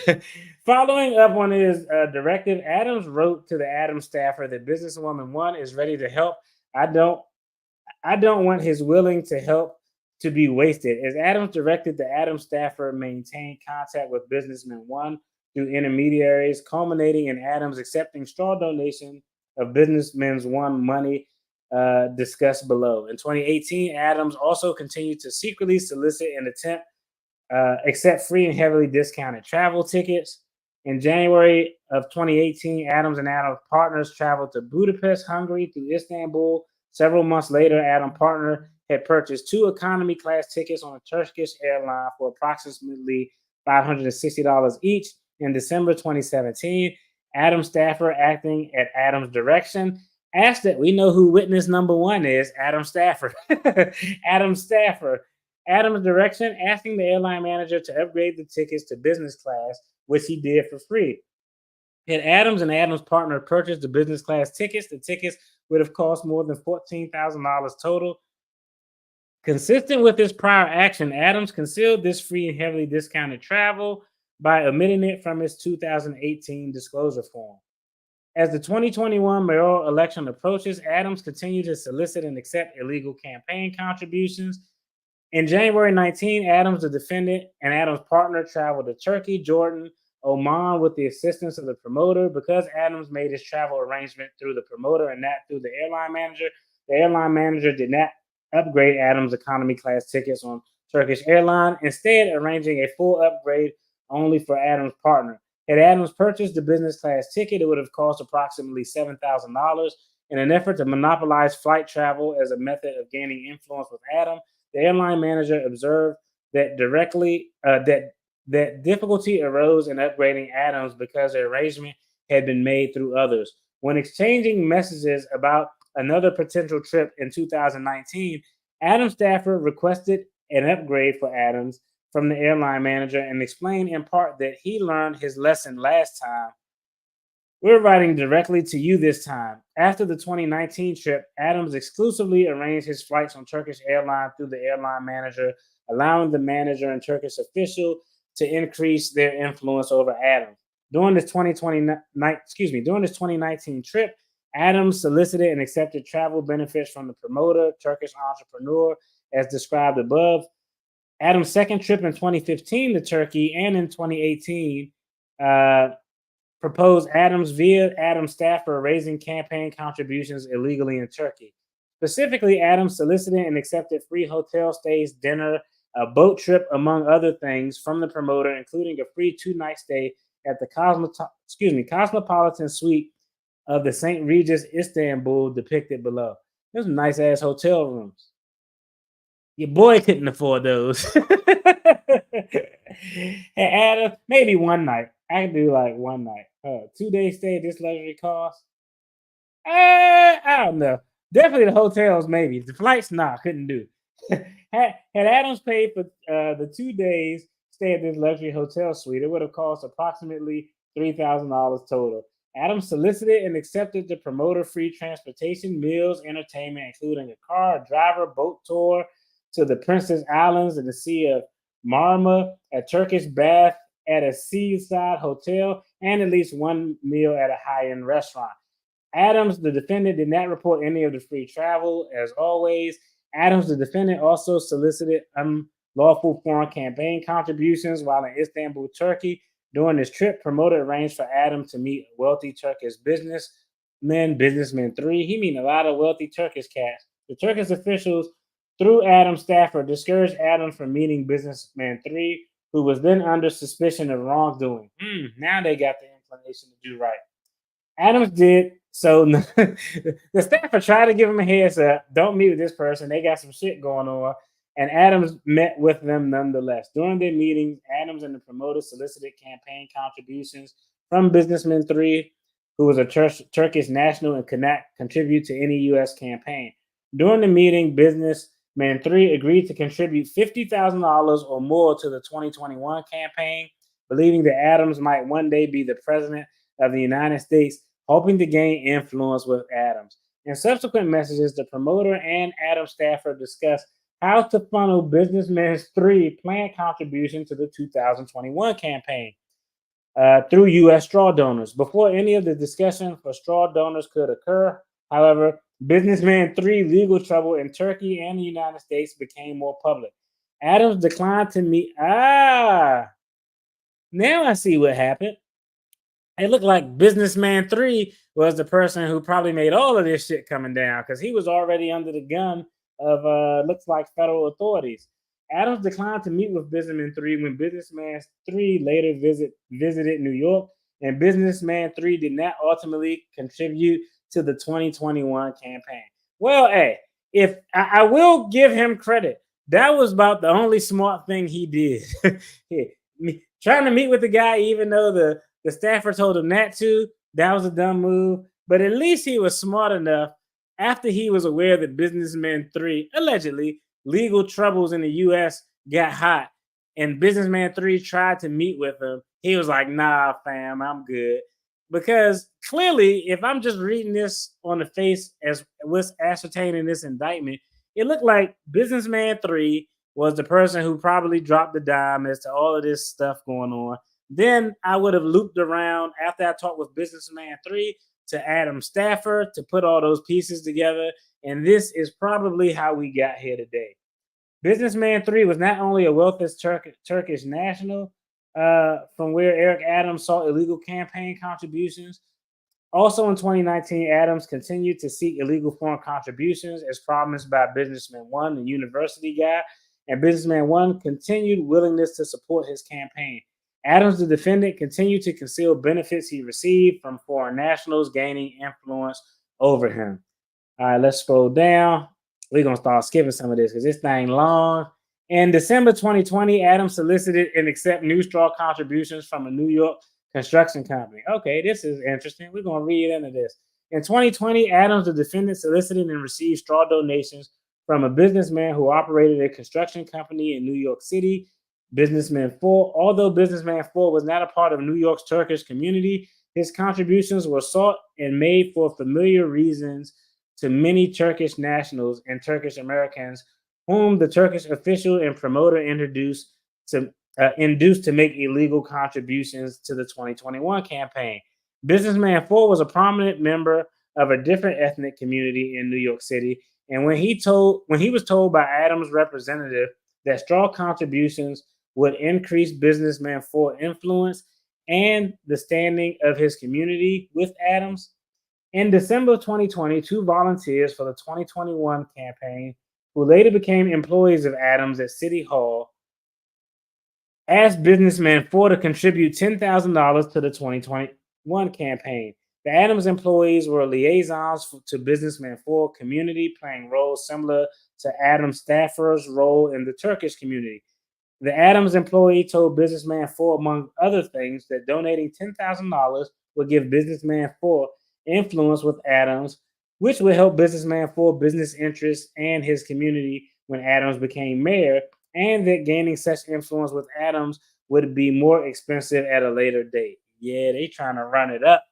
Speaker 1: Following up on his directive, Adams wrote to the Adams staffer that businesswoman one is ready to help. I don't want his willing to help to be wasted. As Adams directed, the Adams staffer maintained contact with businessman one through intermediaries, culminating in Adams accepting straw donation of businessman's one money discussed below. In 2018, Adams also continued to secretly solicit and attempt accept free and heavily discounted travel tickets. In January of 2018, Adams and Adams partners traveled to Budapest, Hungary through Istanbul. Several months later, Adams partner had purchased 2 economy class tickets on a Turkish airline for approximately $560 each. In December 2017, Adams staffer, acting at Adams' direction, asked that we know who witness number one is, Adams staffer. Adams staffer. Adams' direction, asking the airline manager to upgrade the tickets to business class, which he did for free. Had Adams and Adams' partner purchased the business class tickets, the tickets would have cost more than $14,000 total. Consistent with his prior action, Adams concealed this free and heavily discounted travel by omitting it from his 2018 disclosure form. As the 2021 mayoral election approaches, Adams continued to solicit and accept illegal campaign contributions. In January 19, Adams, the defendant, and Adams' partner traveled to Turkey, Jordan, Oman with the assistance of the promoter. Because Adams made his travel arrangement through the promoter and not through the airline manager did not upgrade Adams' economy class tickets on Turkish airline, instead arranging a full upgrade only for Adams' partner. Had Adams purchased the business class ticket, it would have cost approximately $7,000. In an effort to monopolize flight travel as a method of gaining influence with Adams, the airline manager observed that that difficulty arose in upgrading Adams because the arrangement had been made through others. When exchanging messages about another potential trip in 2019, Adams staffer requested an upgrade for Adams from the airline manager and explained in part that he learned his lesson last time. We're writing directly to you this time. After the 2019 trip, Adams exclusively arranged his flights on Turkish Airlines through the airline manager, allowing the manager and Turkish official to increase their influence over Adams. During this 2019 trip, Adams solicited and accepted travel benefits from the promoter, Turkish entrepreneur, as described above. Adams' second trip in 2015 to Turkey and in 2018 proposed Adams via Adams staffer raising campaign contributions illegally in Turkey. Specifically, Adams solicited and accepted free hotel stays, dinner, a boat trip, among other things, from the promoter, including a free 2-night stay at the Cosmopolitan Suite of the St. Regis, Istanbul, depicted below. There's some nice ass hotel rooms. Your boy couldn't afford those. And Adams, maybe one night. I can do like one night. 2-day stay at this luxury cost. I don't know. Definitely the hotels, maybe. The flights, nah, couldn't do. Had Adams paid for the 2 days stay at this luxury hotel suite, it would have cost approximately $3,000 total. Adams solicited and accepted the promoter free transportation, meals, entertainment, including a car, a driver, boat tour to the Princess Islands and the Sea of Marmara, a Turkish bath at a seaside hotel, and at least one meal at a high-end restaurant. Adams, the defendant, did not report any of the free travel. As always, Adams, the defendant, also solicited unlawful foreign campaign contributions while in Istanbul, Turkey. During this trip, promoter arranged for Adams to meet wealthy Turkish businessman 3. He meet a lot of wealthy Turkish cats. The Turkish officials, through Adams' staffer, discouraged Adams from meeting businessman 3, who was then under suspicion of wrongdoing. Now they got the inclination to do right. Adams did so. The staffer tried to give him a heads up. Don't meet with this person. They got some shit going on. and Adams met with them nonetheless. During their meetings, Adams and the promoter solicited campaign contributions from businessman three, who was a Turkish national and could not contribute to any U.S. campaign. During the meeting, businessman three agreed to contribute $50,000 or more to the 2021 campaign, believing that Adams might one day be the president of the United States, hoping to gain influence with Adams. In subsequent messages, the promoter and Adams staffer discussed how to funnel businessman three planned contribution to the 2021 campaign through U.S. straw donors. Before any of the discussion for straw donors could occur, however, businessman three legal trouble in Turkey and the United States became more public. Adams declined to meet. Now I see what happened. It looked like businessman three was the person who probably made all of this shit coming down, because he was already under the gun of looks like federal authorities. Adams declined to meet with businessman three when businessman three later visited New York, and businessman three did not ultimately contribute to the 2021 campaign. Well, hey, if I will give him credit, that was about the only smart thing he did. Trying to meet with the guy, even though the staffer told him not to, that was a dumb move. But at least he was smart enough, after he was aware that businessman three, allegedly, legal troubles in the U.S. got hot, and businessman three tried to meet with him. He was like, nah, fam, I'm good. Because clearly, if I'm just reading this on the face as what's ascertained in this indictment, it looked like businessman three was the person who probably dropped the dime as to all of this stuff going on. Then I would have looped around after I talked with businessman three to Adam Stafford to put all those pieces together. And this is probably how we got here today. Businessman three was not only a wealthy Turkish national from where Eric Adams sought illegal campaign contributions. Also in 2019, Adams continued to seek illegal foreign contributions as promised by businessman one, the university guy, and businessman one continued willingness to support his campaign. Adams, the defendant, continued to conceal benefits he received from foreign nationals gaining influence over him. All right, let's scroll down. We're going to start skipping some of this because this thing long. In December 2020, Adams solicited and accepted new straw contributions from a New York construction company. Okay, this is interesting. We're going to read into this. In 2020, Adams, the defendant, solicited and received straw donations from a businessman who operated a construction company in New York City. Businessman 4, although businessman 4 was not a part of New York's Turkish community, his contributions were sought and made for familiar reasons to many Turkish nationals and Turkish Americans, whom the Turkish official and promoter induced to make illegal contributions to the 2021 campaign. Businessman 4 was a prominent member of a different ethnic community in New York City, and when he was told by Adams' representative that straw contributions would increase businessman 4 influence and the standing of his community with Adams. In December 2020, two volunteers for the 2021 campaign, who later became employees of Adams at City Hall, asked businessman 4 to contribute $10,000 to the 2021 campaign. The Adams employees were liaisons to businessman 4 community, playing roles similar to Adams Stafford's role in the Turkish community. The Adams employee told businessman 4, among other things, that donating $10,000 would give businessman 4 influence with Adams, which would help businessman 4 business interests and his community when Adams became mayor, and that gaining such influence with Adams would be more expensive at a later date. Yeah, they trying to run it up.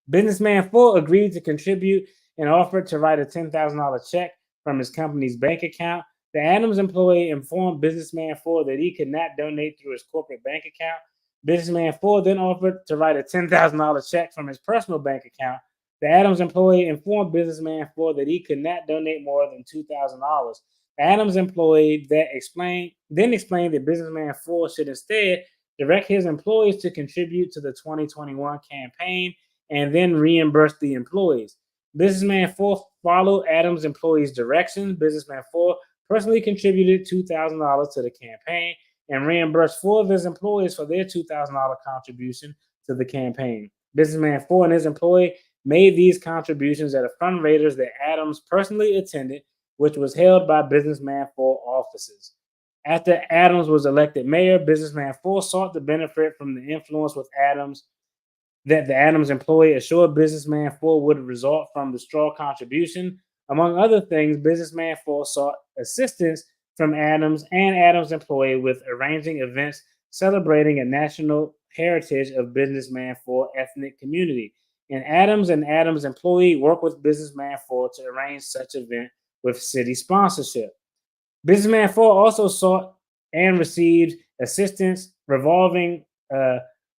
Speaker 1: Businessman 4 agreed to contribute and offered to write a $10,000 check from his company's bank account. The Adams employee informed businessman 4 that he could not donate through his corporate bank account. Businessman 4 then offered to write a $10,000 check from his personal bank account. The Adams employee informed businessman 4 that he could not donate more than $2,000. The Adams employee then explained that businessman 4 should instead direct his employees to contribute to the 2021 campaign and then reimburse the employees. Businessman 4 followed Adams' employees' directions. Businessman 4 personally contributed $2,000 to the campaign and reimbursed 4 of his employees for their $2,000 contribution to the campaign. Businessman 4 and his employee made these contributions at a fundraiser that Adams personally attended. which was held by Businessman 4 offices. After Adams was elected mayor, Businessman 4 sought to benefit from the influence with Adams that the Adams employee assured Businessman 4 would result from the straw contribution. Among other things, Businessman 4 sought assistance from Adams and Adams' employee with arranging events celebrating a national heritage of Businessman 4 ethnic community. And Adams' employee worked with Businessman 4 to arrange such event with city sponsorship. Businessman 4 also sought and received assistance resolving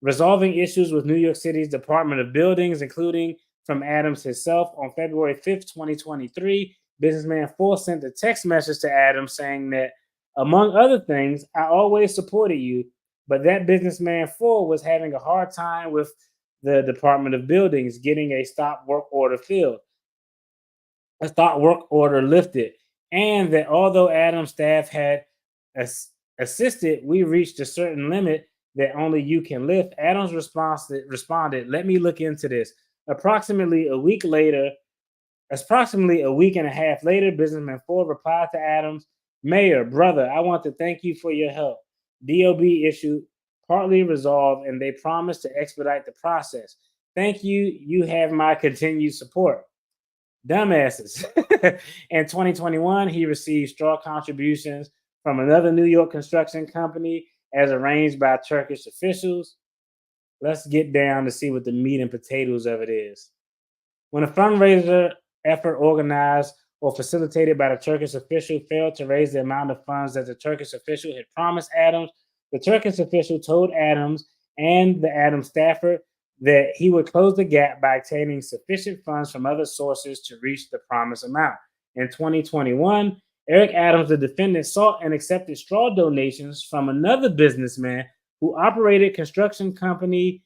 Speaker 1: issues with New York City's Department of Buildings, including from Adams himself. On February 5th, 2023, Businessman 4 sent a text message to Adams saying that, among other things, I always supported you, but that Businessman 4 was having a hard time with the Department of Buildings getting a stop work order lifted, and that although Adams' staff had assisted, we reached a certain limit that only you can lift. Adams responded, let me look into this. Approximately a week and a half later, Businessman 4 replied to Adams, Mayor, brother, I want to thank you for your help. DOB issue partly resolved, and they promised to expedite the process. Thank you. You have my continued support. Dumbasses. In 2021, he received straw contributions from another New York construction company as arranged by Turkish officials. Let's get down to see what the meat and potatoes of it is. When a fundraiser effort organized or facilitated by the Turkish official failed to raise the amount of funds that the Turkish official had promised Adams, the Turkish official told Adams and the Adams staffer that he would close the gap by obtaining sufficient funds from other sources to reach the promised amount. In 2021, Eric Adams, the defendant, sought and accepted straw donations from another businessman who operated construction company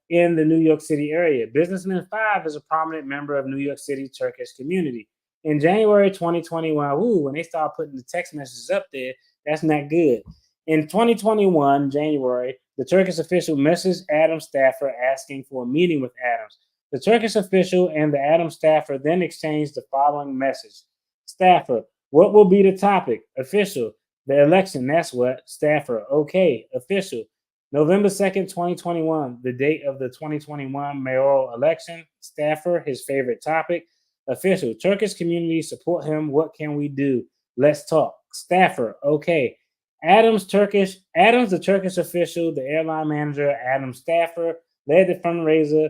Speaker 1: in the New York City area. Businessman 5 is a prominent member of New York City Turkish community. In January 2021, when they start putting the text messages up there, that's not good. In 2021, January, the Turkish official messaged Adams staffer asking for a meeting with Adams. The Turkish official and the Adams staffer then exchanged the following message. Staffer, what will be the topic? Official, the election, that's what. Staffer, okay. Official, November 2nd, 2021, the date of the 2021 mayoral election. Staffer, his favorite topic. Official, Turkish community support him. What can we do? Let's talk. Staffer, okay. Adams, the Turkish official, the airline manager, Adams staffer, led the fundraiser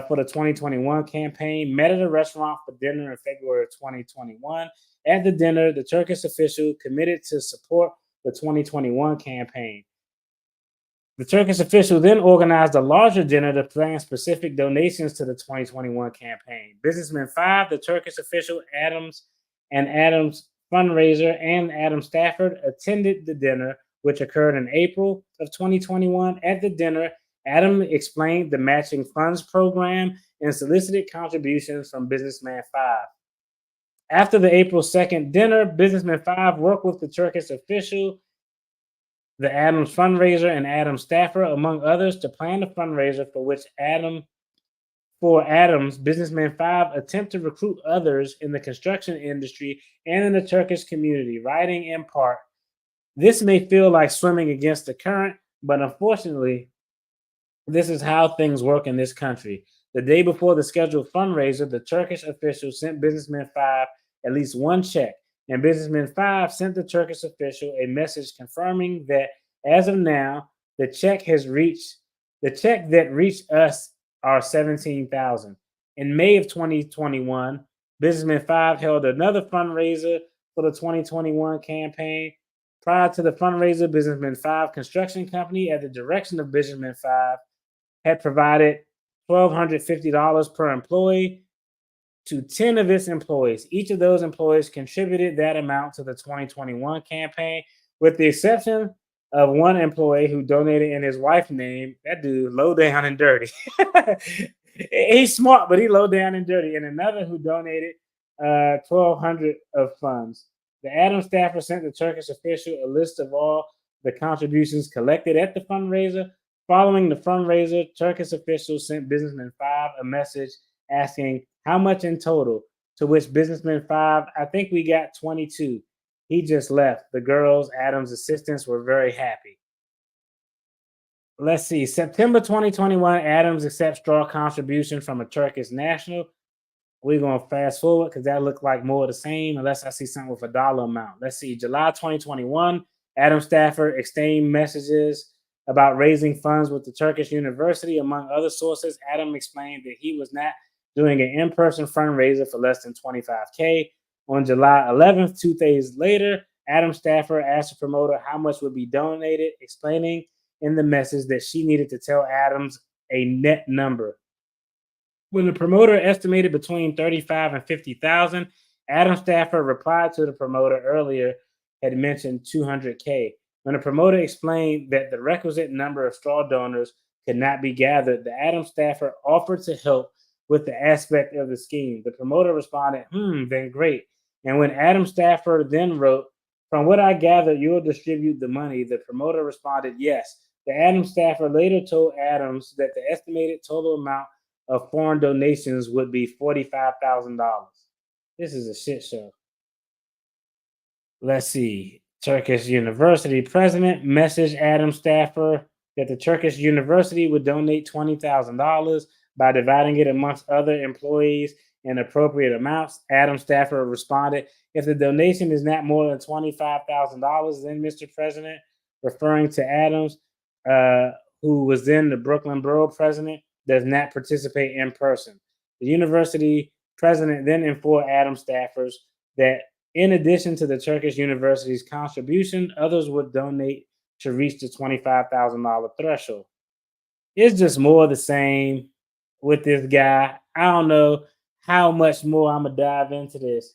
Speaker 1: for the 2021 campaign, met at a restaurant for dinner in February of 2021. At the dinner, the Turkish official committed to support the 2021 campaign. The Turkish official then organized a larger dinner to plan specific donations to the 2021 campaign. Businessman 5, the Turkish official, Adams fundraiser, and Adam Stafford attended the dinner, which occurred in April of 2021. At the dinner, Adam explained the matching funds program and solicited contributions from Businessman 5. After the April 2nd dinner, Businessman 5 worked with the Turkish official, the Adams fundraiser, and Adam Staffer, among others, to plan a fundraiser for which Adams, Businessman 5 attempt to recruit others in the construction industry and in the Turkish community, writing in part, this may feel like swimming against the current, but unfortunately, this is how things work in this country. The day before the scheduled fundraiser, the Turkish official sent Businessman 5 at least one check, and Businessman 5 sent the Turkish official a message confirming that as of now, the check that reached us are $17,000. In May of 2021, Businessman 5 held another fundraiser for the 2021 campaign. Prior to the fundraiser, Businessman 5 Construction Company, at the direction of Businessman 5, had provided $1,250 per employee to 10 of its employees. Each of those employees contributed that amount to the 2021 campaign, with the exception of one employee who donated in his wife's name. That dude low down and dirty. He's smart, but he low down and dirty. And another who donated $1,200 of funds. The Adams staffer sent the Turkish official a list of all the contributions collected at the fundraiser. Following the fundraiser, Turkish officials sent Businessman 5 a message asking how much in total. To which businessman 5, I think we got 22. He just left. The girls, Adams' assistants, were very happy. Let's see. September 2021, Adams accepts straw contribution from a Turkish national. We're going to fast forward because that looked like more of the same, unless I see something with a dollar amount. Let's see. July 2021, Adam Stafford exchanged messages about raising funds with the Turkish university. Among other sources, Adam explained that he was not doing an in-person fundraiser for less than 25K. On July 11th, 2 days later, Adam Stafford asked the promoter how much would be donated, explaining in the message that she needed to tell Adams a net number. When the promoter estimated between 35 and 50,000, Adam Stafford replied to the promoter earlier had mentioned 200K. When the promoter explained that the requisite number of straw donors could not be gathered, the Adam Stafford offered to help with the aspect of the scheme. The promoter responded, then great. And when Adam Stafford then wrote, from what I gather, you'll distribute the money, the promoter responded, yes. The Adam Stafford later told Adams that the estimated total amount of foreign donations would be $45,000. This is a shit show. Let's see. Turkish University president messaged Adam Stafford that the Turkish University would donate $20,000 by dividing it amongst other employees in appropriate amounts. Adam Stafford responded, if the donation is not more than $25,000, then Mr. President, referring to Adams, who was then the Brooklyn Borough president, does not participate in person. The university president then informed Adam Stafford that in addition to the Turkish university's contribution, others would donate to reach the $25,000 threshold. It's just more of the same with this guy. I don't know how much more I'm going to dive into this.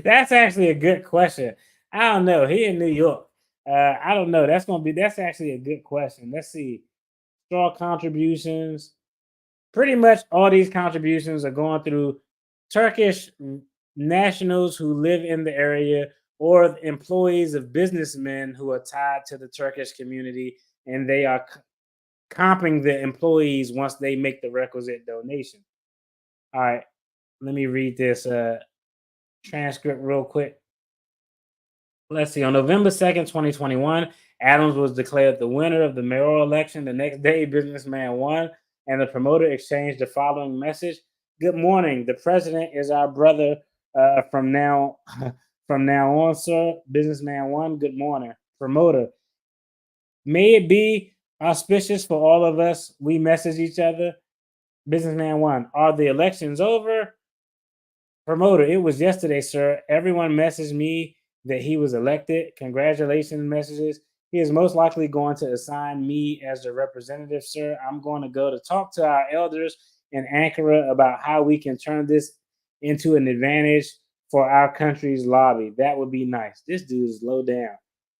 Speaker 1: That's actually a good question. I don't know. He in New York. I don't know. That's actually a good question. Let's see. Straw contributions. Pretty much all these contributions are going through Turkish nationals who live in the area or employees of businessmen who are tied to the Turkish community, and they are comping the employees once they make the requisite donation. All right, let me read this transcript real quick. Let's see. On November 2nd, 2021, Adams was declared the winner of the mayoral election. The next day, businessman won, and the promoter exchanged the following message: "Good morning. The president is our brother. From now, from now on, sir." Businessman 1. Good morning. Promoter: may it be auspicious for all of us. We message each other. Businessman 1. Are the elections over? Promoter: it was yesterday, sir. Everyone messaged me that he was elected. Congratulations messages. He is most likely going to assign me as the representative, sir. I'm going to go to talk to our elders in Ankara about how we can turn this into an advantage for our country's lobby. That would be nice. This dude is low down.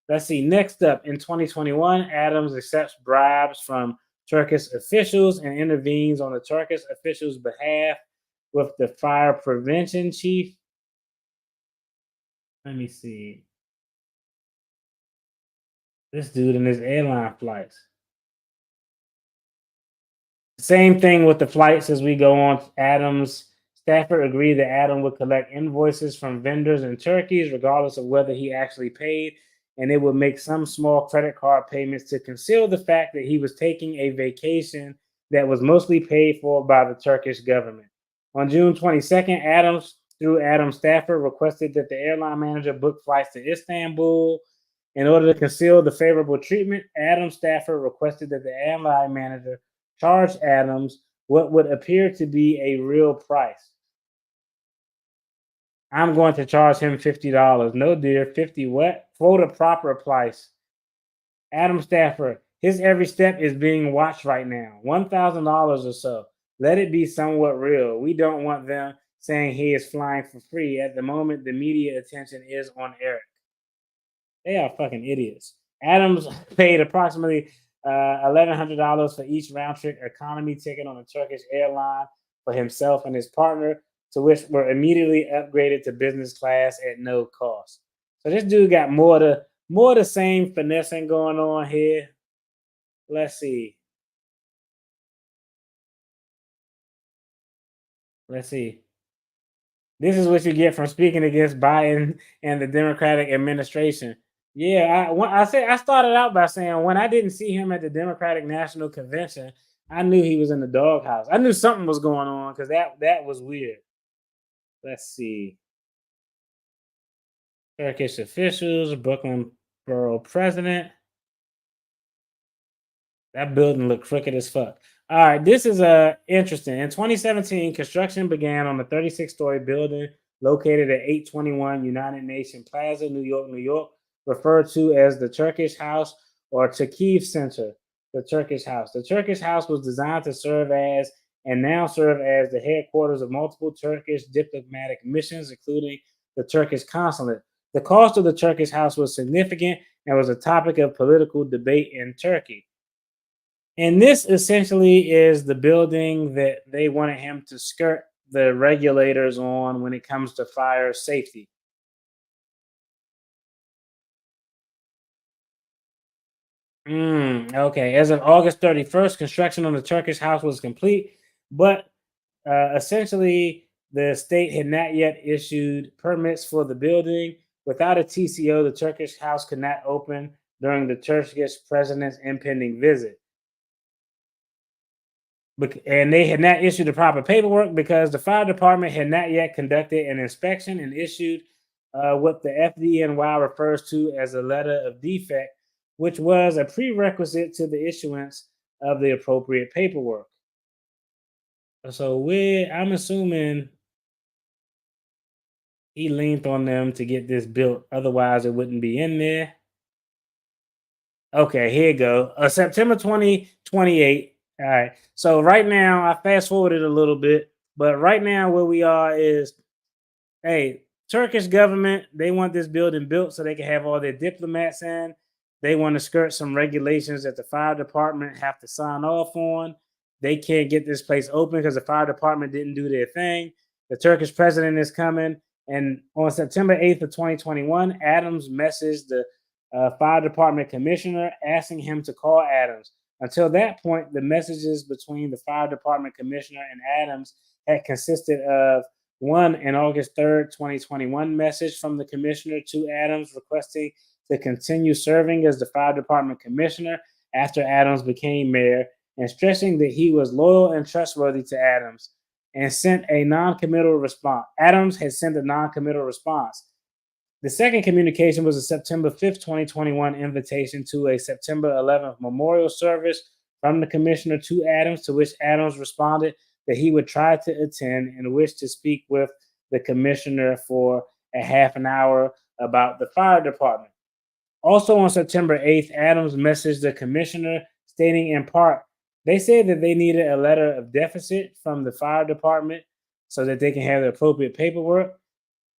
Speaker 1: Let's see. Next up, in 2021, Adams accepts bribes from Turkish officials and intervenes on the Turkish officials' behalf with the fire prevention chief. Let me see. This dude in his airline flights. Same thing with the flights as we go on. Adams Stafford agreed that Adam would collect invoices from vendors in Turkey, regardless of whether he actually paid, and it would make some small credit card payments to conceal the fact that he was taking a vacation that was mostly paid for by the Turkish government. On June 22nd, Adams, through Adam Stafford, requested that the airline manager book flights to Istanbul. In order to conceal the favorable treatment, Adam Stafford requested that the airline manager charge Adams what would appear to be a real price. I'm going to charge him $50. No, dear, 50 what? Quote a proper price. Adam Stafford, his every step is being watched right now. $1,000 or so. Let it be somewhat real. We don't want them saying he is flying for free. At the moment, the media attention is on Eric. They are fucking idiots. Adams paid approximately $1,100 for each round trip economy ticket on a Turkish airline for himself and his partner, to which were immediately upgraded to business class at no cost. So this dude got more the same finessing going on here. Let's see. Let's see. This is what you get from speaking against Biden and the Democratic administration. Yeah, I started out by saying when I didn't see him at the Democratic National Convention, I knew he was in the doghouse. I knew something was going on because that was weird. Let's see. Turkish officials, Brooklyn borough president. That building looked crooked as fuck. All right, this is interesting. In 2017, construction began on the 36-story building located at 821 United Nation Plaza, New York, New York, referred to as the Turkish House or Turkish Center. The Turkish House. The Turkish House was designed to serve as and now serve as the headquarters of multiple Turkish diplomatic missions, including the Turkish consulate. The cost of the Turkish House was significant and was a topic of political debate in Turkey. And this essentially is the building that they wanted him to skirt the regulators on when it comes to fire safety. Okay. As of August 31st, construction on the Turkish house was complete, but essentially the state had not yet issued permits for the building. Without a TCO, the Turkish house could not open during the Turkish president's impending visit. And they had not issued the proper paperwork because the fire department had not yet conducted an inspection and issued what the FDNY refers to as a letter of defect, which was a prerequisite to the issuance of the appropriate paperwork. So I'm assuming he leaned on them to get this built, otherwise it wouldn't be in there. Okay, here you go. September 2028. All right. So right now, I fast forwarded a little bit, but right now where we are is, hey, Turkish government, they want this building built so they can have all their diplomats in. They want to skirt some regulations that the fire department have to sign off on. They can't get this place open because the fire department didn't do their thing. The Turkish president is coming. And on September 8th of 2021, Adams messaged the fire department commissioner asking him to call Adams. Until that point, the messages between the fire department commissioner and Adams had consisted of one, an August 3rd, 2021 message from the commissioner to Adams requesting to continue serving as the fire department commissioner after Adams became mayor and stressing that he was loyal and trustworthy to Adams and sent a non-committal response. Adams had sent a non-committal response. The second communication was a September 5th, 2021 invitation to a September 11th memorial service from the commissioner to Adams, to which Adams responded that he would try to attend and wished to speak with the commissioner for a half an hour about the fire department. Also on September 8th, Adams messaged the commissioner stating in part, they said that they needed a letter of deficit from the fire department so that they can have the appropriate paperwork.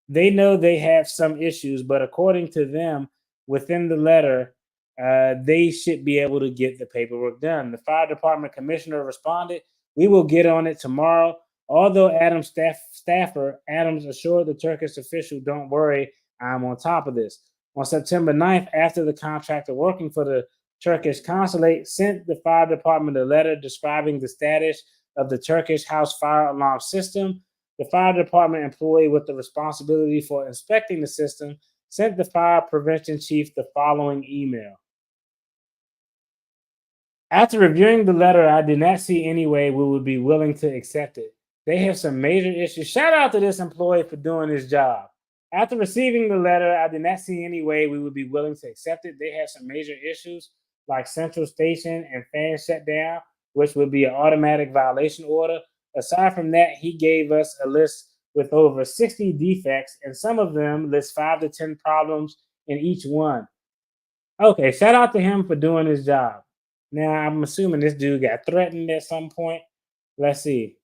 Speaker 1: They know they have some issues, but according to them, within the letter, they should be able to get the paperwork done. The fire department commissioner responded, we will get on it tomorrow. Although Adams' staffer, Adams assured the Turkish official, don't worry, I'm on top of this. On September 9th, after the contractor working for the Turkish consulate sent the fire department a letter describing the status of the Turkish house fire alarm system, the fire department employee with the responsibility for inspecting the system sent the fire prevention chief the following email. After reviewing the letter, I did not see any way we would be willing to accept it. They have some major issues. Shout out to this employee for doing his job. After receiving the letter, I did not see any way we would be willing to accept it. They have some major issues like central station and fan shutdown, which would be an automatic violation order. Aside from that, he gave us a list with over 60 defects, and some of them list 5 to 10 problems in each one. Okay, shout out to him for doing his job. Now, I'm assuming this dude got threatened at some point. Let's see.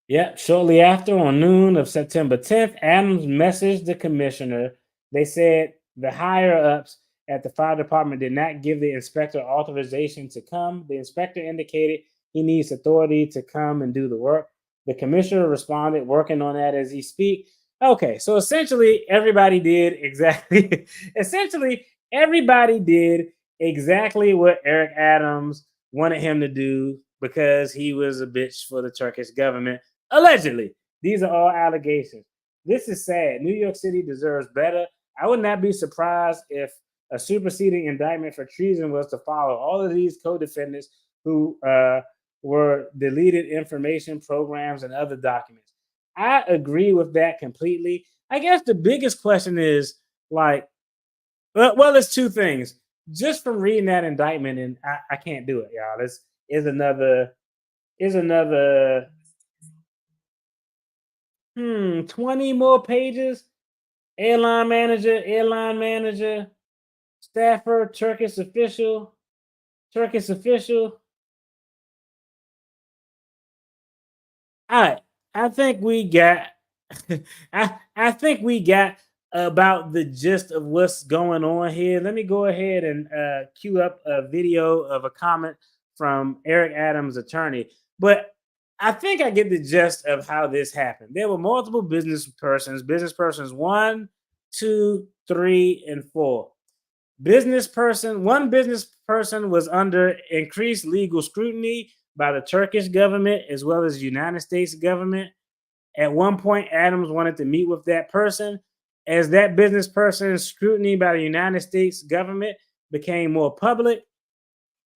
Speaker 1: Yep, shortly after, on noon of September 10th, Adams messaged the commissioner. They said the higher ups at the fire department did not give the inspector authorization to come. The inspector indicated he needs authority to come and do the work. The commissioner responded, working on that as he speak. Okay, so essentially everybody did exactly what Eric Adams wanted him to do because he was a bitch for the Turkish government. Allegedly. These are all allegations. This is sad. New York City deserves better. I would not be surprised if a superseding indictment for treason was to follow. All of these co-defendants who were deleted information, programs, and other documents. I agree with that completely. I guess the biggest question is like, well, it's two things. Just from reading that indictment, and I can't do it, y'all. This is another 20 more pages. Airline manager, staffer, Turkish official. All right, I think we got, I think we got about the gist of what's going on here. Let me go ahead and cue up a video of a comment from Eric Adams' attorney. But I think I get the gist of how this happened. There were multiple business persons one, two, three, and four. One business person was under increased legal scrutiny by the Turkish government as well as the United States government. At one point, Adams wanted to meet with that person. As that business person's scrutiny by the United States government became more public,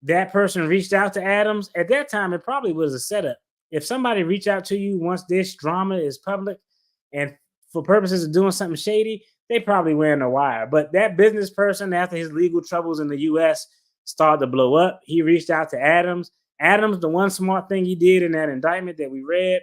Speaker 1: that person reached out to Adams. At that time, it probably was a setup. If somebody reached out to you once this drama is public and for purposes of doing something shady, they probably wearing a wire. But that business person, after his legal troubles in the U.S. started to blow up, he reached out to Adams. Adams, the one smart thing he did in that indictment that we read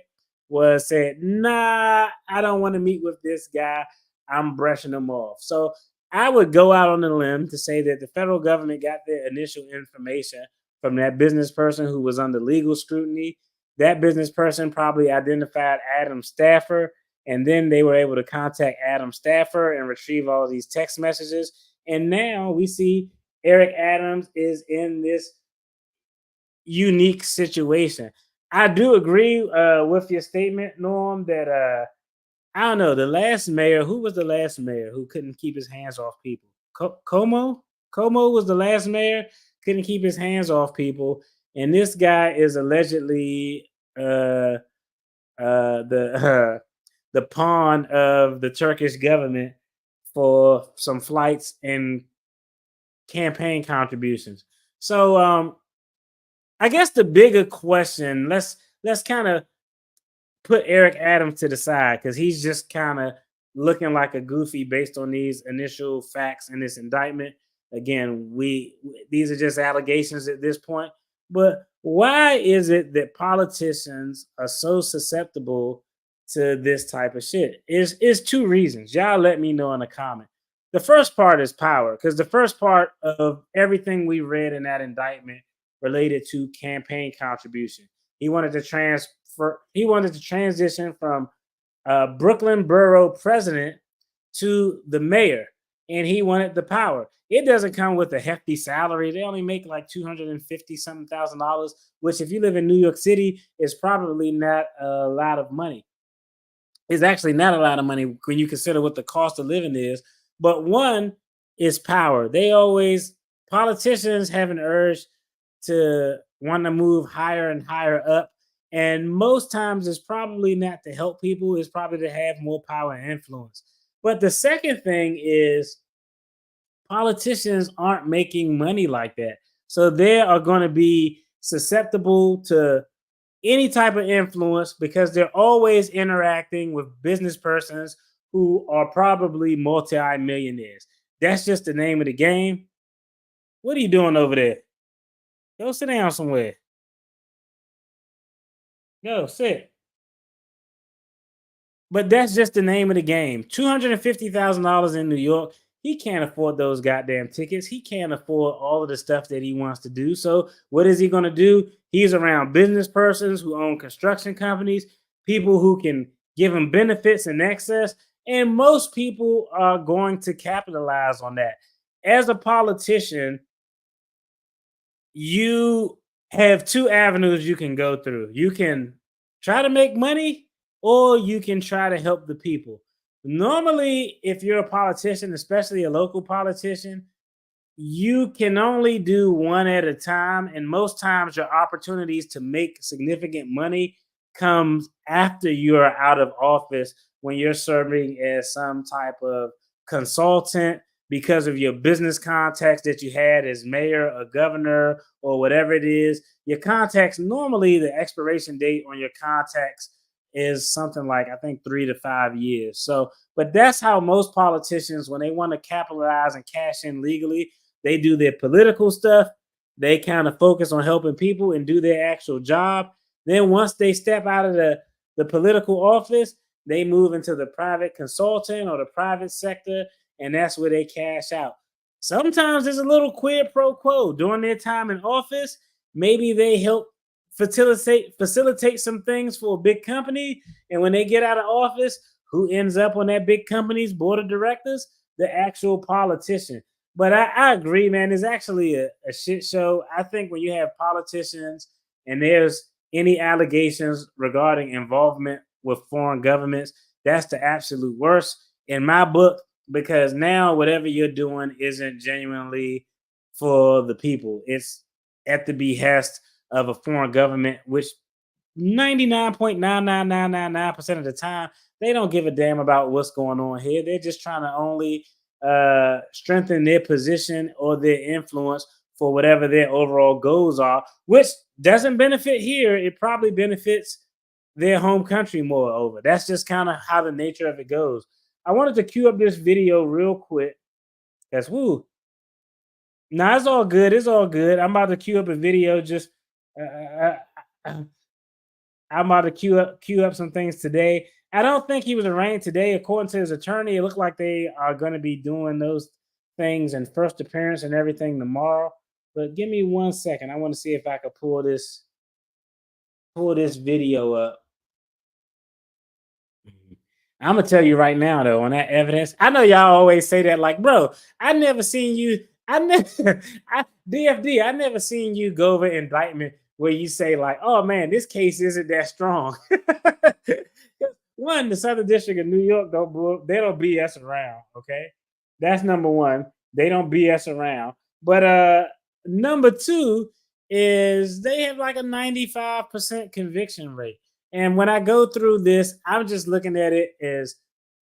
Speaker 1: was said, nah, I don't want to meet with this guy. I'm brushing him off. So I would go out on a limb to say that the federal government got their initial information from that business person who was under legal scrutiny. That business person probably identified Adam's staffer, and then they were able to contact Adam's staffer and retrieve all these text messages. And now we see Eric Adams is in this unique situation. I do agree with your statement, Norm, that I don't know, the last mayor, who was the last mayor who couldn't keep his hands off people? Como? Como was the last mayor, couldn't keep his hands off people. And this guy is allegedly the the pawn of the Turkish government for some flights and campaign contributions. So I guess the bigger question, let's kind of put Eric Adams to the side because he's just kind of looking like a goofy based on these initial facts in this indictment. Again, these are just allegations at this point. But why is it that politicians are so susceptible to this type of shit? Is two reasons. Y'all let me know in the comment. The first part is power, because the first part of everything we read in that indictment related to campaign contribution. He wanted to transition from Brooklyn borough president to the mayor, and he wanted the power. It doesn't come with a hefty salary. They only make like $250 something thousand, which if you live in New York City is probably not a lot of money. It's actually not a lot of money when you consider what the cost of living is. But one is power. Politicians have an urge to want to move higher and higher up. And most times it's probably not to help people, it's probably to have more power and influence. But the second thing is politicians aren't making money like that. So they are going to be susceptible to any type of influence because they're always interacting with business persons who are probably multi-millionaires. That's just the name of the game. What are you doing over there? Go sit down somewhere. Go sit. But that's just the name of the game. $250,000 in New York. He can't afford those goddamn tickets. He can't afford all of the stuff that he wants to do. So what is he going to do? He's around business persons who own construction companies, people who can give him benefits and access. And most people are going to capitalize on that. As a politician, you have two avenues you can go through. You can try to make money or you can try to help the people. Normally, if you're a politician, especially a local politician, you can only do one at a time, and most times your opportunities to make significant money comes after you're out of office, when you're serving as some type of consultant because of your business contacts that you had as mayor or governor or whatever it is. Your contacts, normally the expiration date on your contacts is something like, I think, 3 to 5 years. So but that's how most politicians, when they want to capitalize and cash in legally, they do their political stuff. They kind of focus on helping people and do their actual job. Then once they step out of the political office, they move into the private consulting or the private sector, and that's where they cash out. Sometimes there's a little quid pro quo during their time in office. Maybe they help facilitate some things for a big company, and when they get out of office, who ends up on that big company's board of directors? The actual politician. But I agree, man. It's actually a shit show. I think when you have politicians and there's any allegations regarding involvement with foreign governments, that's the absolute worst in my book, because now whatever you're doing isn't genuinely for the people. It's at the behest of a foreign government, which 99.99999% of the time, they don't give a damn about what's going on here. They're just trying to only strengthen their position or their influence for whatever their overall goals are, which doesn't benefit here. It probably benefits their home country, moreover. That's just kind of how the nature of it goes. I wanted to cue up this video real quick. That's woo. Nah, it's all good. It's all good. I'm about to cue up a video. Just I'm about to queue up some things today. I don't think he was arraigned today. According to his attorney, it looked like they are going to be doing those things in first appearance and everything tomorrow. But give me 1 second. I want to see if I can pull this video up. I'm gonna tell you right now, though, on that evidence. I know y'all always say that, like, bro, I never seen you. DFD, I never seen you go over indictment where you say, like, oh man, this case isn't that strong. One, the Southern District of New York they don't BS around. Okay, that's number one. They don't BS around. But number two is they have like a 95% conviction rate. And when I go through this, I'm just looking at it as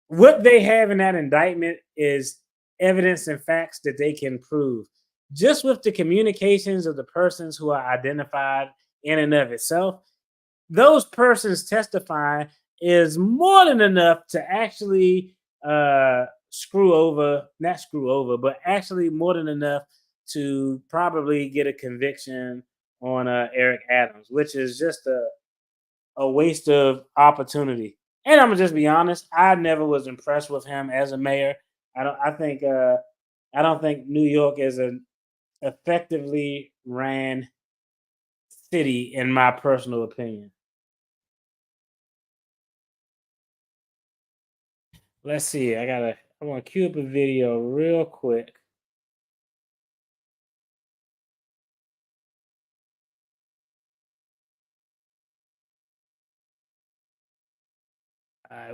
Speaker 1: what they have in that indictment is evidence and facts that they can prove. Just with the communications of the persons who are identified in and of itself, those persons testifying is more than enough to actually not screw over, but actually more than enough to probably get a conviction on Eric Adams, which is just a waste of opportunity. And I'm gonna just be honest, I never was impressed with him as a mayor. I don't think New York is an effectively ran city, in my personal opinion. Let's see. I want to cue up a video real quick.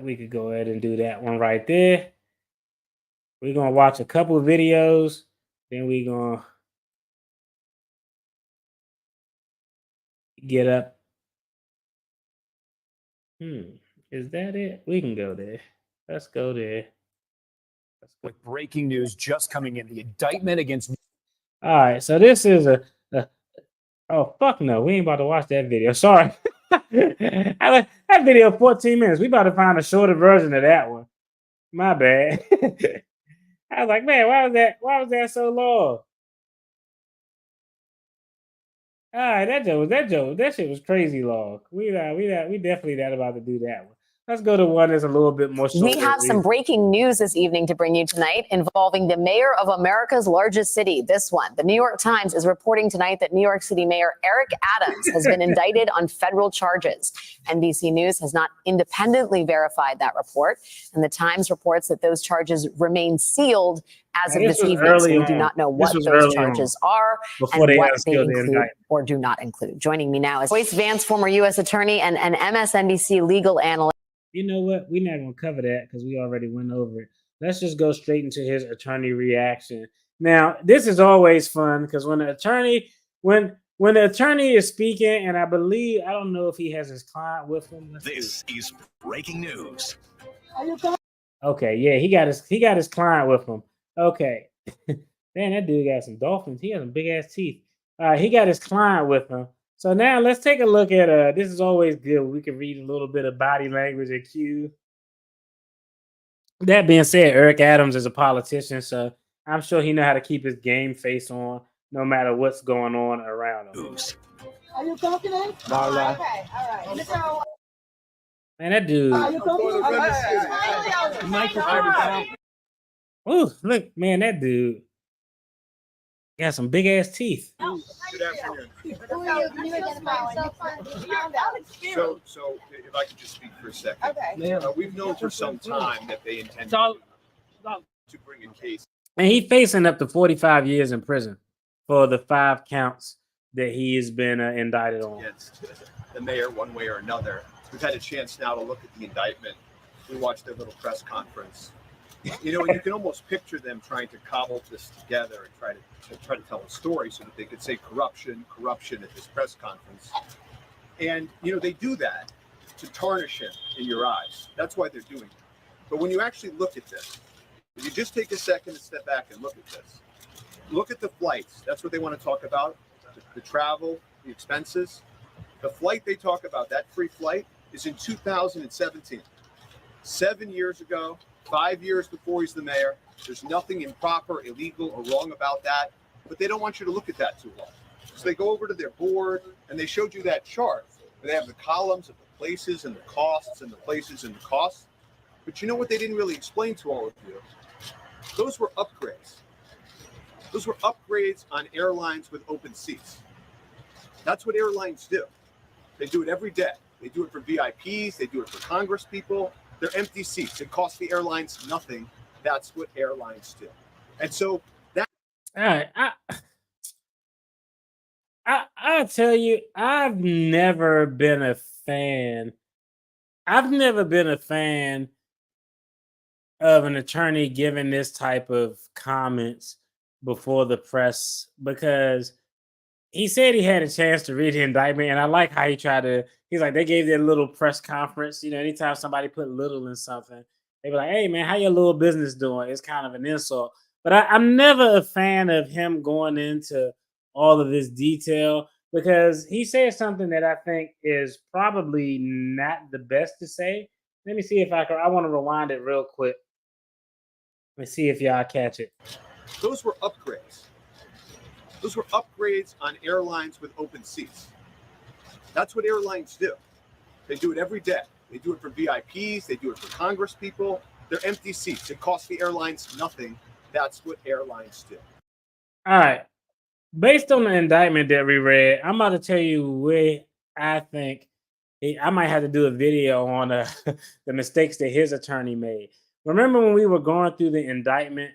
Speaker 1: We could go ahead and do that one right there. We're gonna watch a couple of videos, then we're gonna get up. Is that it? We can go there. Let's go there.
Speaker 2: With breaking news just coming in, the indictment against.
Speaker 1: All right, so this is oh fuck no, we ain't about to watch that video. Sorry. That video 14 minutes. We about to find a shorter version of that one. My bad. I was like, man, why was that so long? All right, that shit was crazy long. We definitely not about to do that one. Let's go to one that's a little bit more short.
Speaker 3: We have some breaking news this evening to bring you tonight involving the mayor of America's largest city. This one, the New York Times is reporting tonight that New York City Mayor Eric Adams has been indicted on federal charges. NBC News has not independently verified that report, and the Times reports that those charges remain sealed as of this evening. So we do not know what those charges are and what they include or do not include. Joining me now is Joyce Vance, former U.S. attorney and an MSNBC legal analyst.
Speaker 1: You know what? We're not going to cover that because we already went over it. Let's just go straight into his attorney reaction Now, this is always fun because when the attorney is speaking, and I don't know if he has his client with him.
Speaker 4: This is breaking news.
Speaker 1: Okay, yeah, he got his client with him. Okay. Man, that dude got some dolphins. He has some big ass teeth. He got his client with him. So now let's take a look at this is always good. We can read a little bit of body language and cue. That being said, Eric Adams is a politician, so I'm sure he know how to keep his game face on no matter what's going on around him.
Speaker 4: News.
Speaker 5: Are you confident?
Speaker 6: No.
Speaker 5: Okay, all right. So,
Speaker 1: Man, that dude.
Speaker 5: are you confident?
Speaker 1: Ooh, look, man, that dude got some big ass teeth.
Speaker 6: Good afternoon.
Speaker 5: Who are you? Can you identify yourself?
Speaker 6: So if I could just speak for a second.
Speaker 5: Okay.
Speaker 6: We've known for some time that they intend
Speaker 1: So-
Speaker 6: to bring a case.
Speaker 1: And he's facing up to 45 years in prison for the 5 counts that he has been indicted on.
Speaker 6: Against the mayor one way or another. We've had a chance now to look at the indictment. We watched their little press conference. You know, and you can almost picture them trying to cobble this together and try to tell a story so that they could say corruption at this press conference. And you know, they do that to tarnish him in your eyes. That's why they're doing it. But when you actually look at this, if you just take a second to step back and look at this, look at the flights. That's what they want to talk about. The travel, the expenses. The flight they talk about, that free flight, is in 2017. 7 years ago, 5 years before he's the mayor. There's nothing improper, illegal, or wrong about that. But they don't want you to look at that too long. So they go over to their board and they showed you that chart where they have the columns of the places and the costs and the places and the costs. But you know what they didn't really explain to all of you? Those were upgrades. Those were upgrades on airlines with open seats. That's what airlines do. They do it every day. They do it for VIPs. They do it for Congress people. They're empty seats. It costs the airlines nothing. That's what airlines do. And so that.
Speaker 1: All right. I tell you, I've never been a fan of an attorney giving this type of comments before the press because he said he had a chance to read the indictment, and I like how he's like, they gave their little press conference. You know, anytime somebody put little in something, they be like, hey man, how your little business doing? It's kind of an insult. But I'm never a fan of him going into all of this detail because he said something that I think is probably not the best to say. Let me see if I want to rewind it real quick. Let me see if y'all catch it.
Speaker 6: Those were upgrades. Those were upgrades on airlines with open seats. That's what airlines do. They do it every day. They do it for VIPs. They do it for Congress people. They're empty seats. It costs the airlines nothing. That's what airlines do.
Speaker 1: All right. Based on the indictment that we read, I'm about to tell you where I think I might have to do a video on the mistakes that his attorney made. Remember when we were going through the indictment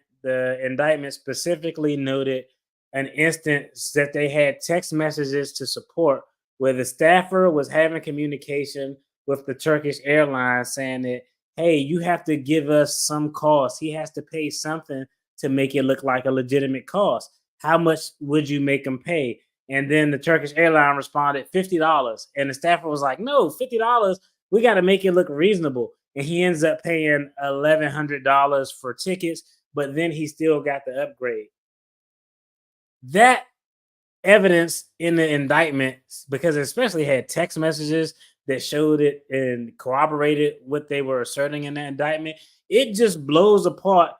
Speaker 1: specifically noted an instance that they had text messages to support where the staffer was having communication with the Turkish Airlines saying that, hey, you have to give us some cost. He has to pay something to make it look like a legitimate cost. How much would you make him pay? And then the Turkish airline responded, $50. And the staffer was like, no, $50. We got to make it look reasonable. And he ends up paying $1,100 for tickets, but then he still got the upgrade. That evidence in the indictment, because it especially had text messages that showed it and corroborated what they were asserting in the indictment, it just blows apart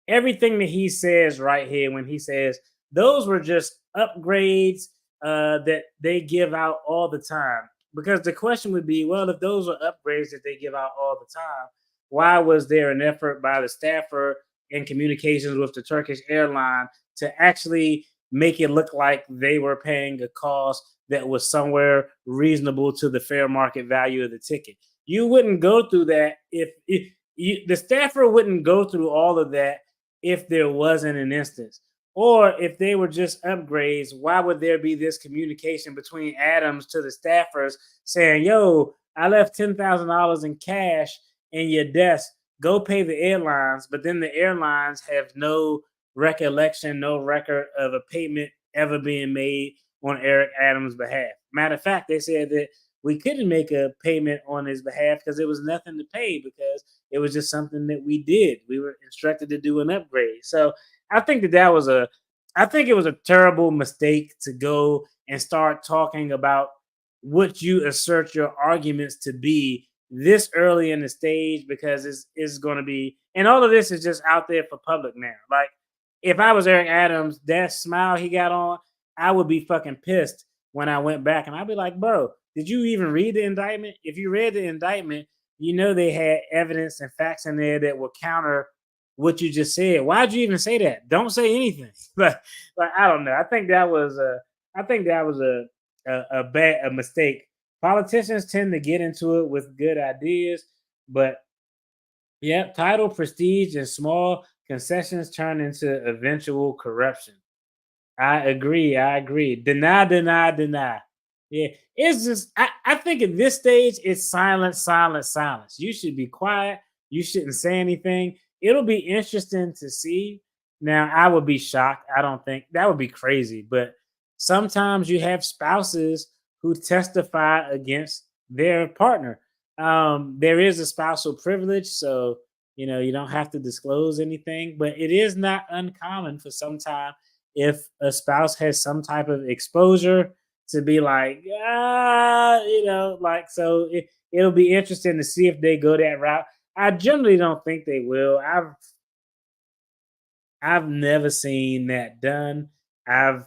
Speaker 1: everything that he says right here when he says those were just upgrades that they give out all the time. Because the question would be, well, if those are upgrades that they give out all the time, why was there an effort by the staffer in communications with the Turkish airline to actually make it look like they were paying a cost that was somewhere reasonable to the fair market value of the ticket? You wouldn't go through that if the staffer wouldn't go through all of that if there wasn't an instance. Or if they were just upgrades, why would there be this communication between Adams to the staffers saying, yo, I left $10,000 in cash in your desk. Go pay the airlines. But then the airlines have no recollection, no record of a payment ever being made on Eric Adams' behalf. Matter of fact, they said that we couldn't make a payment on his behalf because there was nothing to pay because it was just something that we did. We were instructed to do an upgrade. So I think I think it was a terrible mistake to go and start talking about what you assert your arguments to be this early in the stage because it's going to be, and all of this is just out there for public now. Like, if I was Eric Adams, that smile he got on, I would be fucking pissed when I went back and I'd be like, bro, did you even read the indictment? If you read the indictment, you know they had evidence and facts in there that would counter what you just said. Why'd you even say that? Don't say anything. Like I don't know. I think that was a mistake. Politicians tend to get into it with good ideas, but yeah, title, prestige, and small concessions turn into eventual corruption. I agree. Deny. Yeah, it's just I think at this stage it's silence. You should be quiet. You shouldn't say anything. It'll be interesting to see. Now, I would be shocked. I don't think that would be crazy, but sometimes you have spouses who testify against their partner. There is a spousal privilege, so you don't have to disclose anything, but it is not uncommon for some time if a spouse has some type of exposure to be like, so it'll be interesting to see if they go that route. I generally don't think they will. I've never seen that done. I've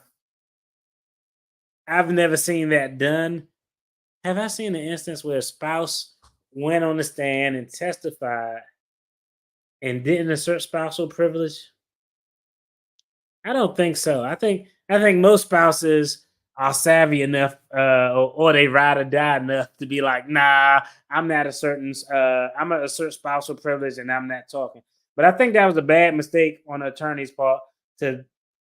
Speaker 1: never seen that done. Have I seen an instance where a spouse went on the stand and testified and didn't assert spousal privilege? I don't think so. I think most spouses are savvy enough, or they ride or die enough to be like, nah, I'm not asserting. I'm gonna assert spousal privilege, and I'm not talking. But I think that was a bad mistake on the attorney's part to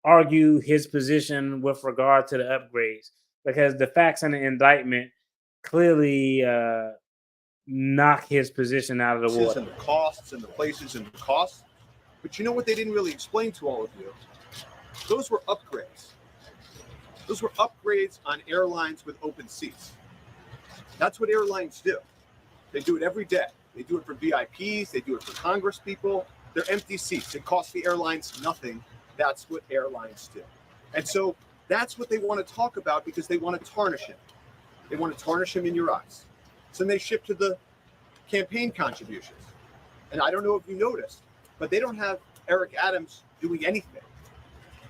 Speaker 1: argue his position with regard to the upgrades, because the facts in the indictment clearly knock his position out of the water.
Speaker 6: And the costs and the places and the costs. But you know what they didn't really explain to all of you? Those were upgrades. Those were upgrades on airlines with open seats. That's what airlines do. They do it every day. They do it for VIPs. They do it for Congress people. They're empty seats. It costs the airlines nothing. That's what airlines do. And so that's what they want to talk about because they want to tarnish him. They want to tarnish him in your eyes. So then they shift to the campaign contributions. And I don't know if you noticed, but they don't have Eric Adams doing anything.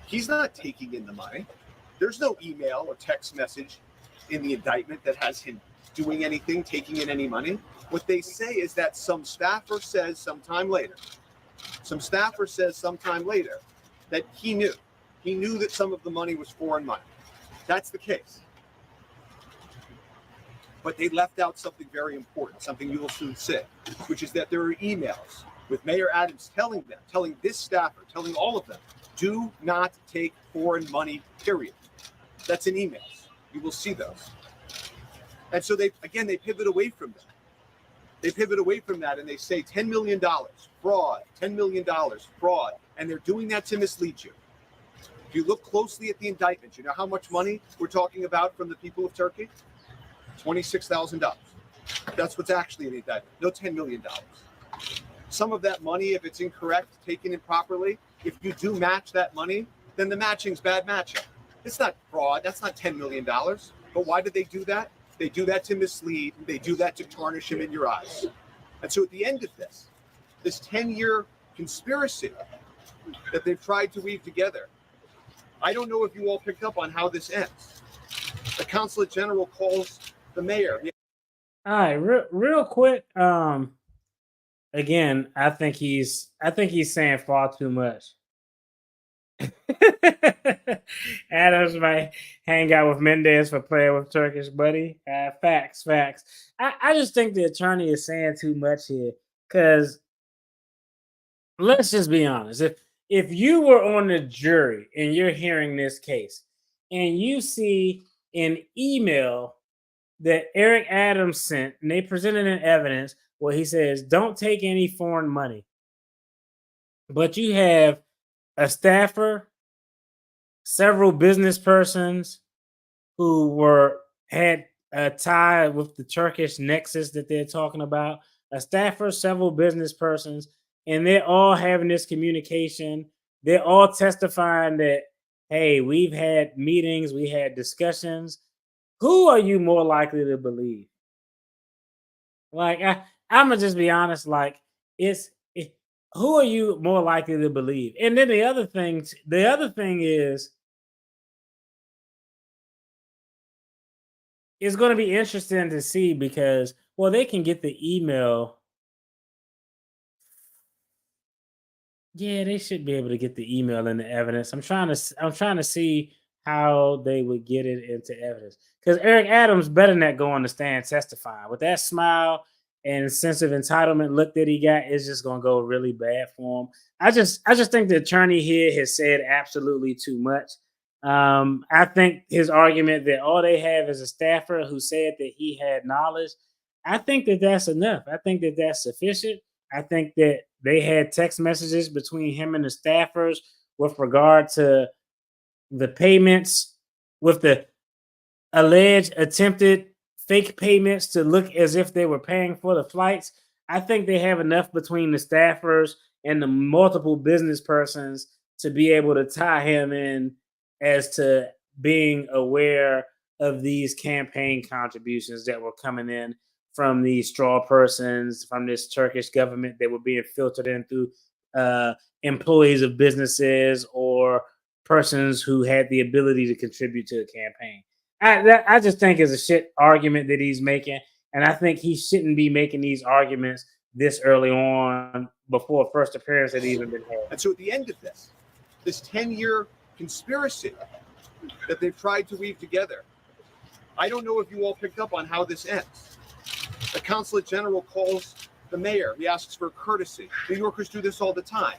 Speaker 6: He's not taking in the money. There's no email or text message in the indictment that has him doing anything, taking in any money. What they say is that some staffer says sometime later that he knew that some of the money was foreign money. That's the case. But they left out something very important, something you will soon see, which is that there are emails with Mayor Adams telling this staffer, telling all of them, do not take foreign money, period. That's in emails. You will see those. And so they pivot away from that. They pivot away from that and they say $10 million, fraud, $10 million, fraud. And they're doing that to mislead you. If you look closely at the indictment, you know how much money we're talking about from the people of Turkey? $26,000. That's what's actually in the indictment. No $10 million. Some of that money, if it's incorrect, taken improperly, if you do match that money, then the matching's bad matchup. It's not fraud. That's not $10 million. But why did they do that? They do that to mislead. They do that to tarnish him in your eyes. And so at the end of this 10-year conspiracy that they've tried to weave together, I don't know if you all picked up on how this ends. The consulate general calls the mayor.
Speaker 1: All right, real quick. Again, I think he's saying far too much. Adams might hang out with Mendez for playing with Turkish buddy. Facts. I just think the attorney is saying too much here. Because let's just be honest. If you were on the jury and you're hearing this case and you see an email that Eric Adams sent and they presented in evidence where he says, don't take any foreign money. But you have a staffer, several business persons who had a tie with the Turkish nexus that they're talking about, a staffer, several business persons, and they're all having this communication. They're all testifying that, hey, we've had meetings, we had discussions. Who are you more likely to believe? Like, I'm gonna just be honest. Like, who are you more likely to believe? And then the other thing is, it's going to be interesting to see because, well, they can get the email. Yeah, they should be able to get the email and the evidence. I'm trying to see how they would get it into evidence because Eric Adams better not go on the stand testifying with that smile and sense of entitlement look that he got. Is just going to go really bad for him. I just think the attorney here has said absolutely too much. I think his argument that all they have is a staffer who said that he had knowledge. I think that that's enough. I think that that's sufficient. I think that they had text messages between him and the staffers with regard to the payments, with the alleged attempted fake payments to look as if they were paying for the flights. I think they have enough between the staffers and the multiple business persons to be able to tie him in as to being aware of these campaign contributions that were coming in from these straw persons, from this Turkish government that were being filtered in through employees of businesses or persons who had the ability to contribute to a campaign. I just think it's a shit argument that he's making, and I think he shouldn't be making these arguments this early on before first appearance had even been had.
Speaker 6: And so at the end of this 10-year conspiracy that they've tried to weave together, I don't know if you all picked up on how this ends. The consulate general calls the mayor. He asks for courtesy. New Yorkers do this all the time.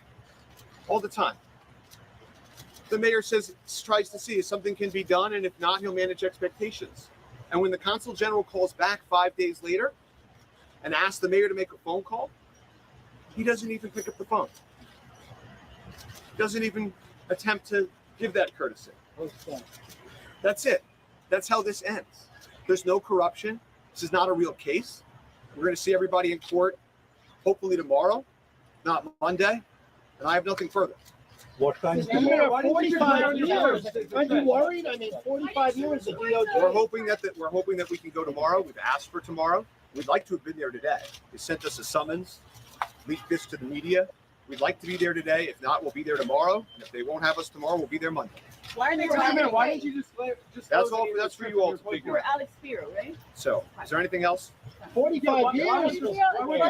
Speaker 6: All the time. The mayor tries to see if something can be done, and if not, he'll manage expectations. And when the consul general calls back 5 days later and asks the mayor to make a phone call, he doesn't even pick up the phone. Doesn't even attempt to give that courtesy. That's it. That's how this ends. There's no corruption. This is not a real case. We're going to see everybody in court hopefully tomorrow, not Monday. And I have nothing further.
Speaker 7: What kind of 45 years? Aren't you worried? I mean, 45 years of DOJ.
Speaker 6: We're hoping that we can go tomorrow. We've asked for tomorrow. We'd like to have been there today. They sent us a summons, leaked this to the media. We'd like to be there today. If not, we'll be there tomorrow. And if they won't have us tomorrow, we'll be there Monday.
Speaker 5: Why are they
Speaker 7: Why didn't you just
Speaker 6: That's all. That's for you all to figure
Speaker 5: For
Speaker 6: out.
Speaker 5: Alex Spiro, right?
Speaker 6: So, is there anything else?
Speaker 7: 45 years?
Speaker 5: What's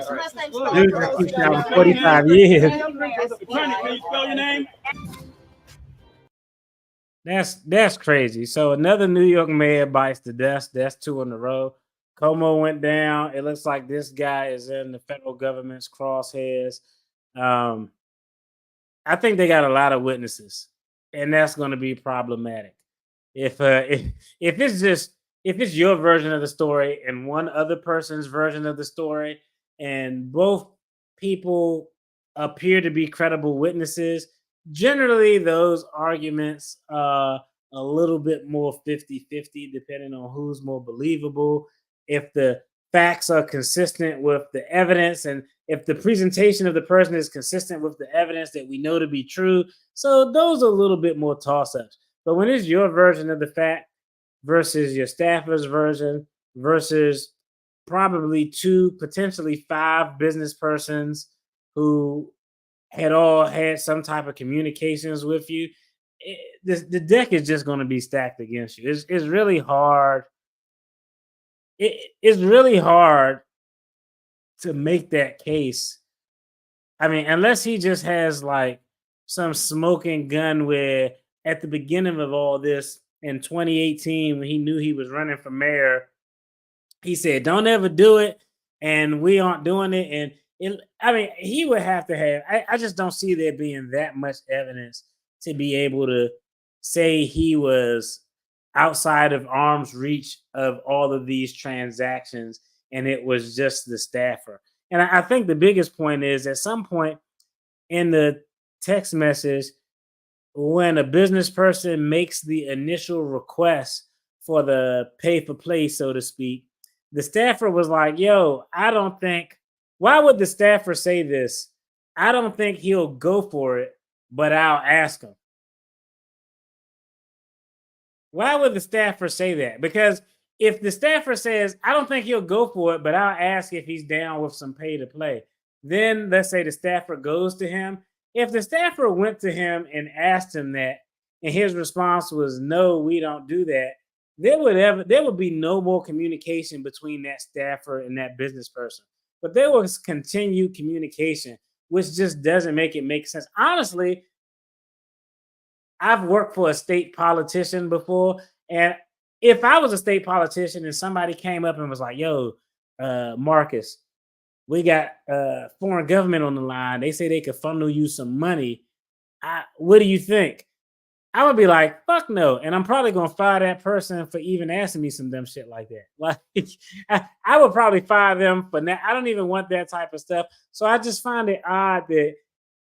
Speaker 5: the last time
Speaker 1: Dude,
Speaker 5: Spiro-
Speaker 1: keeps down 45 years.
Speaker 5: Attorney, can you spell your name?
Speaker 1: That's crazy. So another New York mayor bites the dust. That's 2 in a row. Como went down. It looks like this guy is in the federal government's crosshairs. I think they got a lot of witnesses, and that's going to be problematic. If it's your version of the story and one other person's version of the story, and both people appear to be credible witnesses, generally those arguments are a little bit more 50-50 depending on who's more believable. If the facts are consistent with the evidence and if the presentation of the person is consistent with the evidence that we know to be true. So those are a little bit more toss-ups. But when it's your version of the fact versus your staffer's version versus probably 2, potentially 5 business persons who had all had some type of communications with you, the deck is just going to be stacked against you. It's really hard. It's really hard to make that case. I mean, unless he just has like some smoking gun where at the beginning of all this in 2018, when he knew he was running for mayor, he said, don't ever do it. And we aren't doing it. And he would have to have, I just don't see there being that much evidence to be able to say he was outside of arm's reach of all of these transactions and it was just the staffer. And I think the biggest point is at some point in the text message, when a business person makes the initial request for the pay for play, so to speak, the staffer was like, yo, I don't think, why would the staffer say this? I don't think he'll go for it, but I'll ask him. Why would the staffer say that? Because if the staffer says, I don't think he'll go for it, but I'll ask if he's down with some pay to play, then let's say the staffer goes to him. If the staffer went to him and asked him that, and his response was, no, we don't do that, there would be no more communication between that staffer and that business person. But there was continued communication, which just doesn't make sense. Honestly, I've worked for a state politician before, and if I was a state politician and somebody came up and was like, yo, Marcus, we got foreign government on the line. They say they could funnel you some money. What do you think? I would be like, fuck no. And I'm probably going to fire that person for even asking me some dumb shit like that. Like, I would probably fire them for that. I don't even want that type of stuff. So I just find it odd that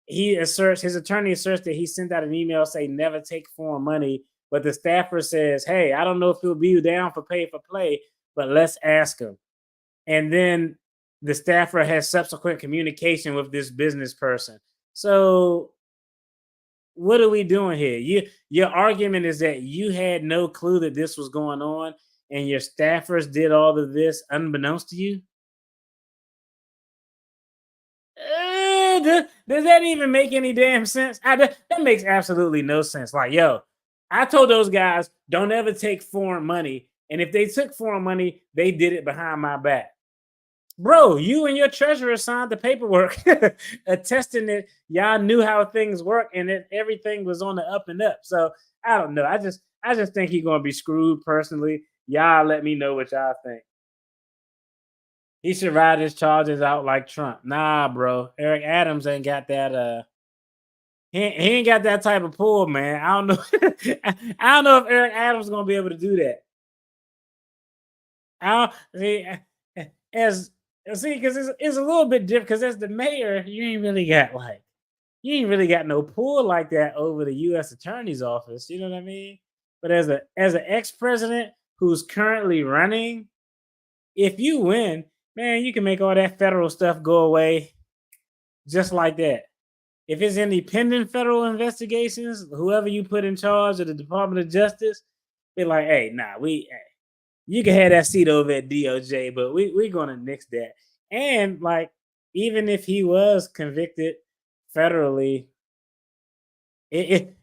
Speaker 1: his attorney asserts that he sent out an email saying never take foreign money. But the staffer says, hey, I don't know if he'll be down for pay for play, but let's ask him. And then the staffer has subsequent communication with this business person. So what are we doing here? Your argument is that you had no clue that this was going on and your staffers did all of this unbeknownst to you? Does that even make any damn sense? That makes absolutely no sense. Like, yo, I told those guys, don't ever take foreign money. And if they took foreign money, they did it behind my back. Bro, you and your treasurer signed the paperwork attesting that y'all knew how things work and that everything was on the up and up. So I don't know. I just think he's gonna be screwed personally. Y'all let me know what y'all think. He should ride his charges out like Trump. Nah, bro. Eric Adams ain't got that he ain't got that type of pull, man. I don't know. I don't know if Eric Adams is gonna be able to do that. I don't see because it's a little bit different because as the mayor, you ain't really got no pull like that over the U.S. Attorney's Office. You know what I mean? But as an ex-president who's currently running, if you win, man, you can make all that federal stuff go away just like that. If it's independent federal investigations, whoever you put in charge of the Department of Justice, they're like, hey, nah, you can have that seat over at DOJ, but we're gonna nix that. And like, even if he was convicted federally, he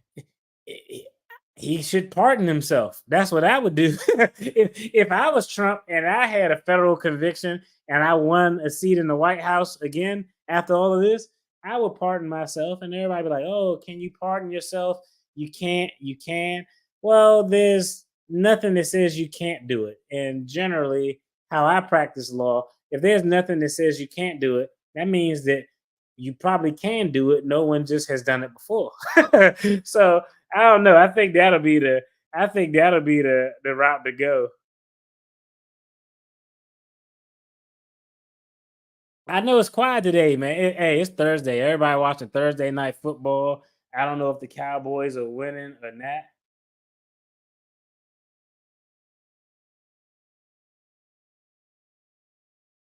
Speaker 1: should pardon himself. That's what I would do. if I was Trump and I had a federal conviction and I won a seat in the White House again after all of this, I would pardon myself. And everybody be like, oh, can you pardon yourself? You can't. You can. Well, there's nothing that says you can't do it. And generally, how I practice law, if there's nothing that says you can't do it, that means that you probably can do it. No one just has done it before. So I don't know. I think that'll be the route to go. I know it's quiet today, man. Hey, it's Thursday. Everybody watching Thursday night football. I don't know if the Cowboys are winning or not.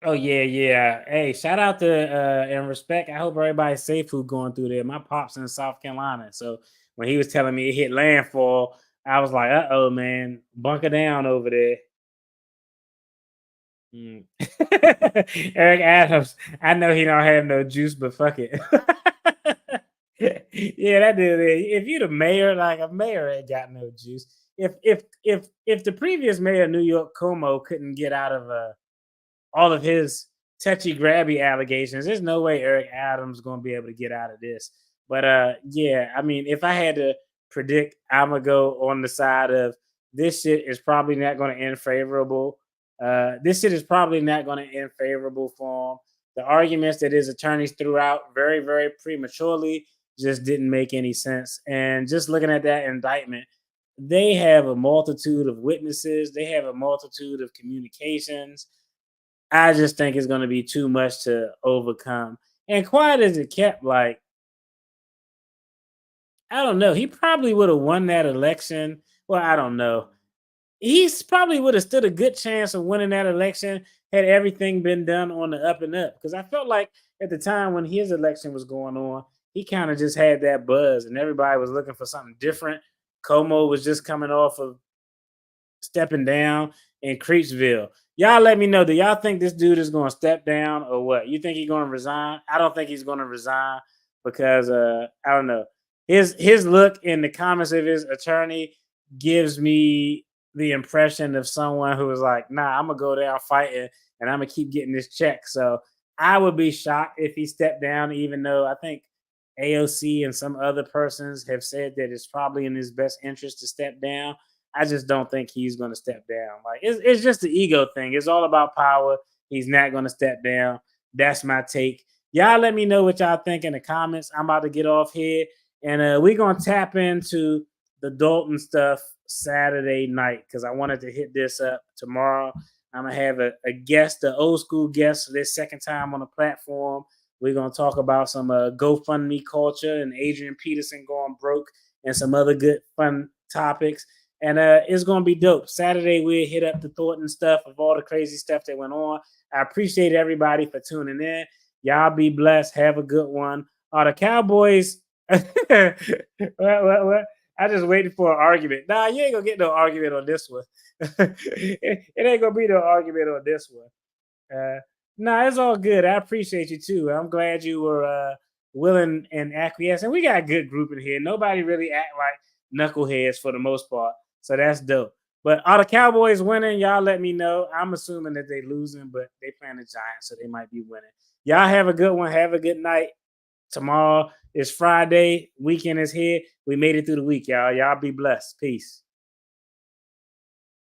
Speaker 1: Oh yeah. Hey, shout out to and respect. I hope everybody's safe who's going through there. My pop's in South Carolina, so when he was telling me it hit landfall, I was like, "Uh oh, man, bunker down over there." Mm. Eric Adams, I know he don't have no juice, but fuck it. Yeah, that dude. If you the mayor, like a mayor ain't got no juice. If the previous mayor of New York, Cuomo, couldn't get out of all of his touchy grabby allegations, there's no way Eric Adams is gonna be able to get out of this. But yeah, I mean, if I had to predict, I'm gonna go on the side of this shit is probably not gonna end favorable. This shit is probably not gonna end favorable for him. The arguments that his attorneys threw out very, very prematurely just didn't make any sense. And just looking at that indictment, they have a multitude of witnesses, they have a multitude of communications. I just think it's going to be too much to overcome. And quiet as it kept, like, I don't know. He probably would have won that election. Well, I don't know. He's probably would have stood a good chance of winning that election had everything been done on the up and up. Because I felt like at the time when his election was going on, he kind of just had that buzz and everybody was looking for something different. Como was just coming off of stepping down in Creepsville. Y'all let me know. Do y'all think this dude is going to step down or what? You think he's going to resign? I don't think he's going to resign because I don't know. His look in the comments of his attorney gives me the impression of someone who was like, nah, I'm gonna go down fighting and I'm gonna keep getting this check. So I would be shocked if he stepped down, even though I think AOC and some other persons have said that it's probably in his best interest to step down. I just don't think he's going to step down. Like it's just the ego thing. It's all about power. He's not going to step down. That's my take. Y'all let me know what y'all think in the comments. I'm about to get off here and we're going to tap into the Dalton stuff Saturday night because I wanted to hit this up tomorrow. I'm going to have a guest, an old school guest for this second time on the platform. We're going to talk about some GoFundMe culture and Adrian Peterson going broke and some other good fun topics. And it's going to be dope. Saturday, we'll hit up the Thornton stuff of all the crazy stuff that went on. I appreciate everybody for tuning in. Y'all be blessed. Have a good one. The Cowboys. What? I just waited for an argument. Nah, you ain't going to get no argument on this one. It ain't going to be no argument on this one. Nah, it's all good. I appreciate you, too. I'm glad you were willing and acquiescing. We got a good group in here. Nobody really act like knuckleheads for the most part. So that's dope. But are the Cowboys winning? Y'all let me know. I'm assuming that they losing, but they playing the Giants, so they might be winning. Y'all have a good one. Have a good night. Tomorrow is Friday. Weekend is here. We made it through the week, y'all. Y'all be blessed. Peace.